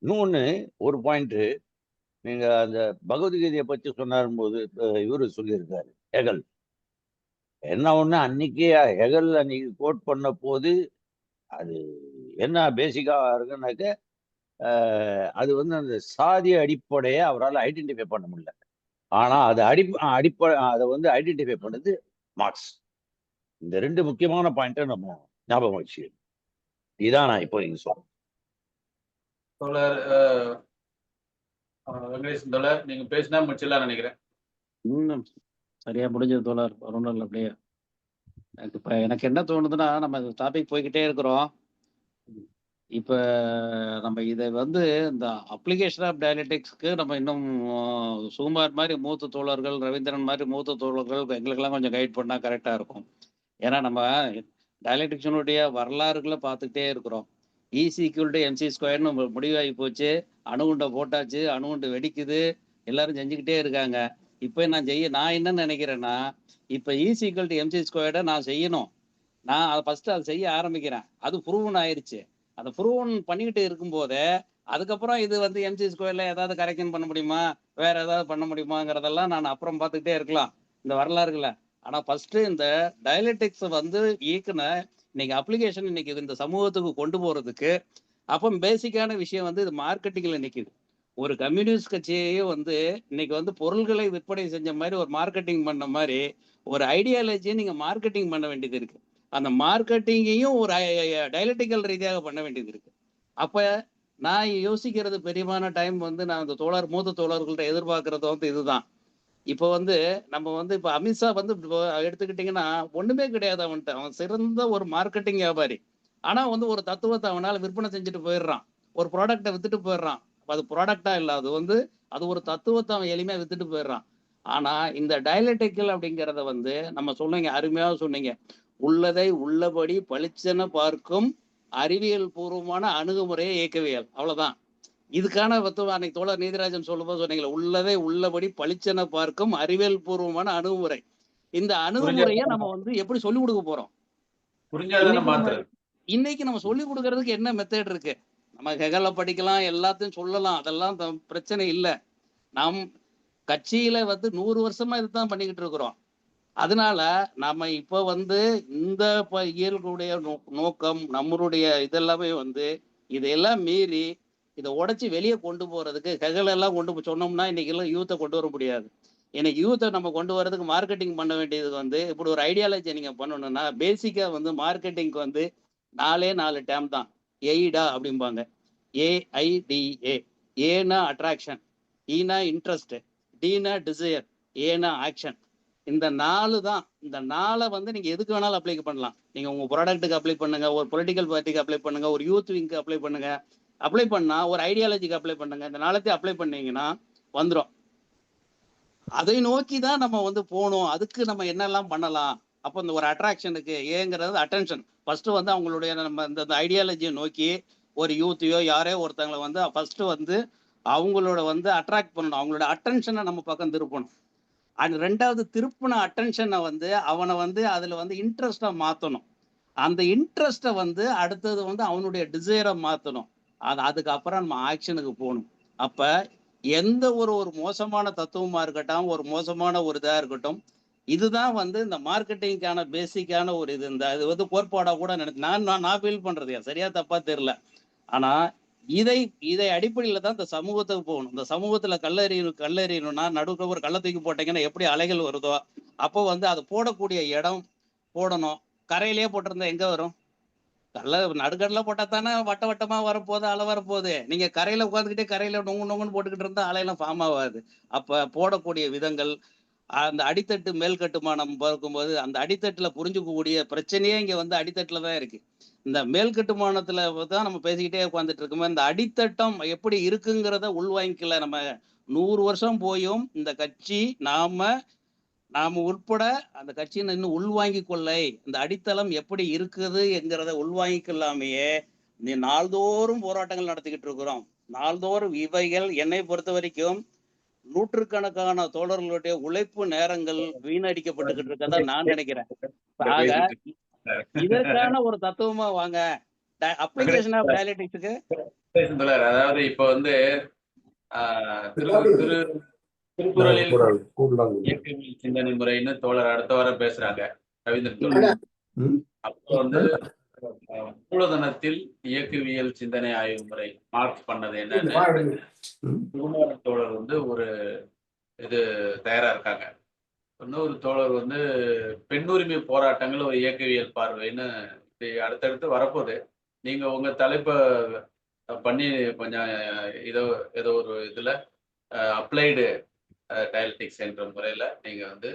இன்னொன்னு ஒரு பாயிண்ட், நீங்க அந்த பகவத்கீதையை பற்றி சொன்னார் போது இவரு சொல்லியிருக்காரு ஹெகல். என்ன ஒண்ணு, அன்னைக்கு ஹெகல் அன்னைக்கு கோட் பண்ண போது அது என்ன பேசிக்கா இருக்குன்னாக்க, அது வந்து அந்த சாதி அடிப்படையை அவரால் ஐடென்டிஃபை பண்ண முடியல. ஆனா அது அடிப்படை அதை வந்து ஐடென்டிஃபை பண்ணது மார்க்ஸ். இந்த 2 முக்கியமான பாயிண்ட்டை நம்ம ஞாபகம் வச்சு. இதான் நான் இப்போ நீங்க சொல்றேன். தோழர் வெங்கடேசன் தோழர், நீங்க பேசினா முடிச்சிடலாம் நினைக்கிறேன். இன்னும் சரியா முடிஞ்சது தோழர். ஒன்றும் இல்லை அப்படியே. எனக்கு என்ன தோணுதுன்னா, நம்ம இந்த டாபிக் போய்கிட்டே இருக்கிறோம். இப்ப நம்ம இதை வந்து இந்த அப்ளிகேஷன் ஆஃப் டயலெக்டிக்ஸ்க்கு நம்ம இன்னும் சுகுமார் மாதிரி மூத்த தோழர்கள், ரவீந்திரன் மாதிரி மூத்த தோழர்கள் எங்களுக்கெல்லாம் கொஞ்சம் கைட் பண்ணா கரெக்டா இருக்கும். ஏன்னா நம்ம டயலெக்டிக்ஸனுடைய வரலாறுகளை பார்த்துக்கிட்டே இருக்கிறோம். ஈக்குவல் எம்சி ஸ்கொயர்னு முடிவாகி போச்சு. அணுகுண்டை போட்டாச்சு, அணுகுண்டு வெடிக்குது, எல்லாரும் செஞ்சுக்கிட்டே இருக்காங்க. இப்போ நான் என்ன நினைக்கிறேன்னா, இப்போ ஈக்குவல் எம்சி ஸ்கொயர்டை நான் செய்யணும். நான் அதை ஃபர்ஸ்ட் அதை செய்ய ஆரம்பிக்கிறேன். அது ப்ரூவன் ஆயிருச்சு. அதை ப்ரூவன் பண்ணிக்கிட்டு இருக்கும்போதே அதுக்கப்புறம் இது வந்து எம்சி ஸ்கொயர்ல ஏதாவது கரெக்ஷன் பண்ண முடியுமா, வேற ஏதாவது பண்ண முடியுமாங்கிறதெல்லாம் நான் அப்புறம் பார்த்துக்கிட்டே இருக்கலாம் இந்த வரலாறுகளை. ஆனா ஃபர்ஸ்ட் இந்த டயலெக்டிக்ஸ் வந்து இயக்குன இன்னைக்கு அப்ளிகேஷன் இன்னைக்கு இந்த சமூகத்துக்கு கொண்டு போறதுக்கு அப்போ பேசிக்கான விஷயம் வந்து இது மார்க்கெட்டிங்ல நிக்குது. ஒரு கம்யூனிஸ்ட் கட்சியையே வந்து இன்னைக்கு வந்து பொருள்களை விற்பனை செஞ்ச மாதிரி ஒரு மார்க்கெட்டிங் பண்ண மாதிரி ஒரு ஐடியாலஜியை நீங்க மார்க்கெட்டிங் பண்ண வேண்டியது இருக்கு. அந்த மார்க்கெட்டிங்கையும் ஒரு டயலெக்டிக்கல் ரீதியாக பண்ண வேண்டியது இருக்கு. அப்ப நான் யோசிக்கிறது பெரியமான டைம் வந்து நான் அந்த மூத்த தோழர்கள்ட்ட எதிர்பார்க்கறது வந்து இதுதான். இப்போ வந்து நம்ம வந்து இப்போ அமித்ஷா வந்து எடுத்துக்கிட்டீங்கன்னா ஒண்ணுமே கிடையாது அவன்கிட்ட. அவன் சிறந்த ஒரு மார்க்கெட்டிங் வியாபாரி. ஆனா வந்து ஒரு தத்துவத்தை அவனால விற்பனை செஞ்சுட்டு போயிடுறான். ஒரு ப்ராடக்டை வித்துட்டு போயிடுறான். அது ப்ராடக்டா இல்லை, அது வந்து அது ஒரு தத்துவத்தை அவன் எளிமையா வித்துட்டு போயிடுறான். ஆனா இந்த டயலெக்டிக்கல் அப்படிங்கிறத வந்து நம்ம சொன்னீங்க, அருமையாக சொன்னீங்க. உள்ளதை உள்ளபடி பளிச்சென பார்க்கும் அறிவியல் பூர்வமான அணுகுமுறையை இயக்கவியல். அவ்வளவுதான். இதுக்கான அன்னைக்கு தோழர் நீதிராஜன் சொல்லும்போது சொன்னீங்களா, உள்ளதை உள்ளபடி பளிச்சென பார்க்கும் அறிவியல் பூர்வமான அணுகுமுறை. இந்த அணுகுமுறையை நம்ம வந்து எப்படி சொல்லிக் கொடுக்க போறோம்? இன்னைக்கு நம்ம சொல்லிக் கொடுக்கறதுக்கு என்ன மெத்தட் இருக்கு? நம்ம ஹெகலை படிக்கலாம், எல்லாத்தையும் சொல்லலாம், அதெல்லாம் பிரச்சனை இல்லை. நாம் கட்சியில வந்து 100 வருஷமா இதுதான் பண்ணிக்கிட்டு இருக்கிறோம். அதனால நாம இப்ப வந்து இந்த இயல்புடைய நோக்கம் நம்மளுடைய இதெல்லாமே வந்து இதையெல்லாம் மீறி இதை உடைச்சு வெளியே கொண்டு போறதுக்கு ஹெகல் எல்லாம் கொண்டு சொன்னோம்னா இன்னைக்கு எல்லாம் யூத்தை கொண்டு வர முடியாது. இன்னைக்கு யூத்தை நம்ம கொண்டு வர்றதுக்கு மார்க்கெட்டிங் பண்ண வேண்டியது வந்து இப்படி ஒரு ஐடியாலஜி நீங்க பண்ணணும்னா பேசிக்கா வந்து மார்க்கெட்டிங்க்கு வந்து 4 டேம் தான். எய்டா அப்படிம்பாங்க. AIDA. ஏனா அட்ராக்ஷன், ஈனா இன்ட்ரெஸ்ட், டீனா டிசையர், ஏனா ஆக்ஷன். இந்த 4 தான். இந்த 4 வந்து நீங்க எதுக்கு வேணாலும் அப்ளை பண்ணலாம். நீங்க உங்க ப்ராடக்ட்டுக்கு அப்ளை பண்ணுங்க, ஒரு பொலிட்டிக்கல் பார்ட்டிக்கு அப்ளை பண்ணுங்க, ஒரு யூத் விங்க்கு அப்ளை பண்ணுங்க. அப்ளை பண்ணா ஒரு ஐடியாலஜிக்கு அப்ளை பண்ணுங்க. இந்த 4த்தையும் அப்ளை பண்ணீங்கன்னா வந்துடும். அதை நோக்கி தான் நம்ம வந்து போகணும். அதுக்கு நம்ம என்னெல்லாம் பண்ணலாம்? அப்போ இந்த ஒரு அட்ராக்ஷனுக்கு ஏங்கிறது அட்டென்ஷன். ஃபர்ஸ்ட் வந்து அவங்களுடைய நம்ம இந்த ஐடியாலஜியை நோக்கி ஒரு யூத்தையோ யாரோ ஒருத்தங்களை வந்து ஃபர்ஸ்ட் வந்து அவங்களோட வந்து அட்ராக்ட் பண்ணணும். அவங்களோட அட்டென்ஷனை நம்ம பக்கம் திருப்பணும். அண்ட் 2வது திருப்பின அட்டென்ஷனை வந்து அவனை வந்து அதுல வந்து இன்ட்ரெஸ்டா மாத்தணும். அந்த இன்ட்ரெஸ்ட்டை வந்து அடுத்தது வந்து அவனுடைய டிசைரை மாத்தணும். அதுக்கப்புறம் நம்ம ஆக்ஷனுக்கு போகணும். அப்ப எந்த ஒரு மோசமான தத்துவமா இருக்கட்டும், ஒரு மோசமான ஒரு இதா இருக்கட்டும், இதுதான் வந்து இந்த மார்க்கெட்டிங்கான பேசிக்கான ஒரு இது. இந்த இது வந்து கோட்பாடா கூட நான் ஃபீல் பண்றது சரியா தப்பா தெரியல. ஆனா இதை அடிப்படையில தான் இந்த சமூகத்துக்கு போகணும். இந்த சமூகத்துல கல்லெறியணும்னா நடுவுல ஒரு கல்லை தூக்கி போட்டீங்கன்னா எப்படி அலைகள் வருதோ அப்போ வந்து அது போடக்கூடிய இடம் போடணும். கரையிலேயே போட்டிருந்தா எங்க வரும்? நடுக்கடல போட்டா தானே வட்ட வட்டமா வரப்போகுது, அலை வரப்போகுது. நீங்க கரையில உட்காந்துக்கிட்டே கரையில நொங்குன்னு போட்டுக்கிட்டு இருந்தா அலையெல்லாம் ஃபார்ம் ஆகாது. அப்ப போடக்கூடிய விதங்கள், அந்த அடித்தட்டு மேல் கட்டுமானம் பார்க்கும்போது அந்த அடித்தட்டுல புரிஞ்சுக்கக்கூடிய பிரச்சனையே இங்க வந்து அடித்தட்டுல தான் இருக்கு. இந்த மேல் கட்டுமானத்துல தான் நம்ம பேசிக்கிட்டே உட்காந்துட்டு இருக்கோம். இந்த அடித்தட்டம் எப்படி இருக்குங்கிறத உள்வாங்கிக்கல. நம்ம 100 வருஷம் போயும் இந்த கட்சி நாம உட்பட அந்த கட்சியை இன்னும் உள்வாங்கி கொள்ளை. இந்த அடித்தளம் எப்படி இருக்குது என்கிறத உள்வாங்கிக்கொள்ளாமையே நீ நாள்தோறும் போராட்டங்கள் நடத்திக்கிட்டு இருக்கிறோம். நாள்தோறும் இவைகள் என்னை பொறுத்த வரைக்கும் நூற்றுக்கணக்கான தோழர்களுடைய உழைப்பு நேரங்கள் வீணடிக்கப்பட்டுக்கிட்டு இருக்கதா நான் நினைக்கிறேன். ஆக இதற்கான ஒரு தத்துவமா வாங்க அப்ளிகேஷன் ஆஃப் டயலெக்டிக்ஸ்க்கு. அதாவது இப்ப வந்து திருக்குறளில் இயக்கவியல் சிந்தனை முறைன்னு தோழர் அடுத்த வாரம் பேசுறாங்க ரவீந்திரன். அப்போ வந்து மூலதனத்தில் இயக்கவியல் சிந்தனை ஆய்வு முறை மார்க்ஸ் பண்ணது என்னன்னு தோழர் வந்து ஒரு இது தயாரா இருக்காங்க. இன்னொரு தோழர் வந்து பெண்ணுரிமை போராட்டங்கள் ஒரு இயக்கவியல் பார்வைன்னு இப்படி அடுத்தடுத்து வரப்போகுது. நீங்க உங்க தலைப்பை பண்ணி கொஞ்சம் ஏதோ ஒரு இதுல அப்ளைடு டயலெக்டிக்ஸ் என்ற முறையில நீங்க வந்து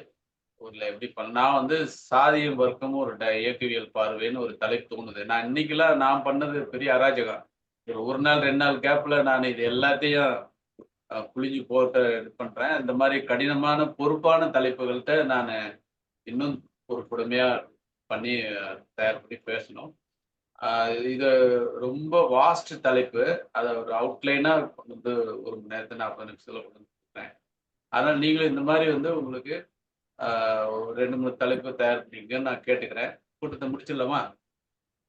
ஊர்ல எப்படி நான் வந்து சாதியும் வர்க்கமும் ஒரு இயக்கவியல் பார்வைன்னு ஒரு தலைப்பு தோணுது. நான் இன்னைக்கெல்லாம் நான் பண்ணது பெரிய அராஜகம். ஒரு நாள் 2 நாள் கேப்ல நான் இது எல்லாத்தையும் புழிஞ்சு போட்டு இது பண்றேன். இந்த மாதிரி கடினமான பொறுப்பான தலைப்புகள்கிட்ட நான் இன்னும் பொறுப்புடைமையா பண்ணி தயார் பண்ணி பேசணும். இது ரொம்ப வாஸ்ட் தலைப்பு. அதை ஒரு அவுட்லைனா வந்து 1 மணி நேரத்தை 40 நிமிஷத்துல கொண்டு வந்துருக்கேன். அதனால நீங்களும் இந்த மாதிரி வந்து உங்களுக்கு 2 3 தலைப்பு தயார் பண்ணீங்கன்னு நான் கேட்டுக்கிறேன். கூட்டத்தை முடிச்சிடலாமா?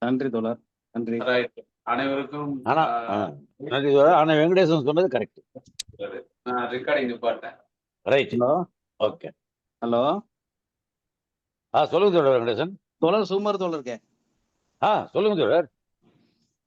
நன்றி தோழர், நன்றி. ரைட். அனைவருக்கும் நன்றி தோழர். ஆனா வெங்கடேசன் சொன்னது கரெக்ட். நான் ரெக்கார்டிங் நிப்பாட்டேன். ரைட். Hello, okay. ஹலோ, சொல்லுங்க தோழர் வெங்கடேசன். தோழர் சுமர் தோழர் இருக்கேன். சொல்லுங்க தோழர்.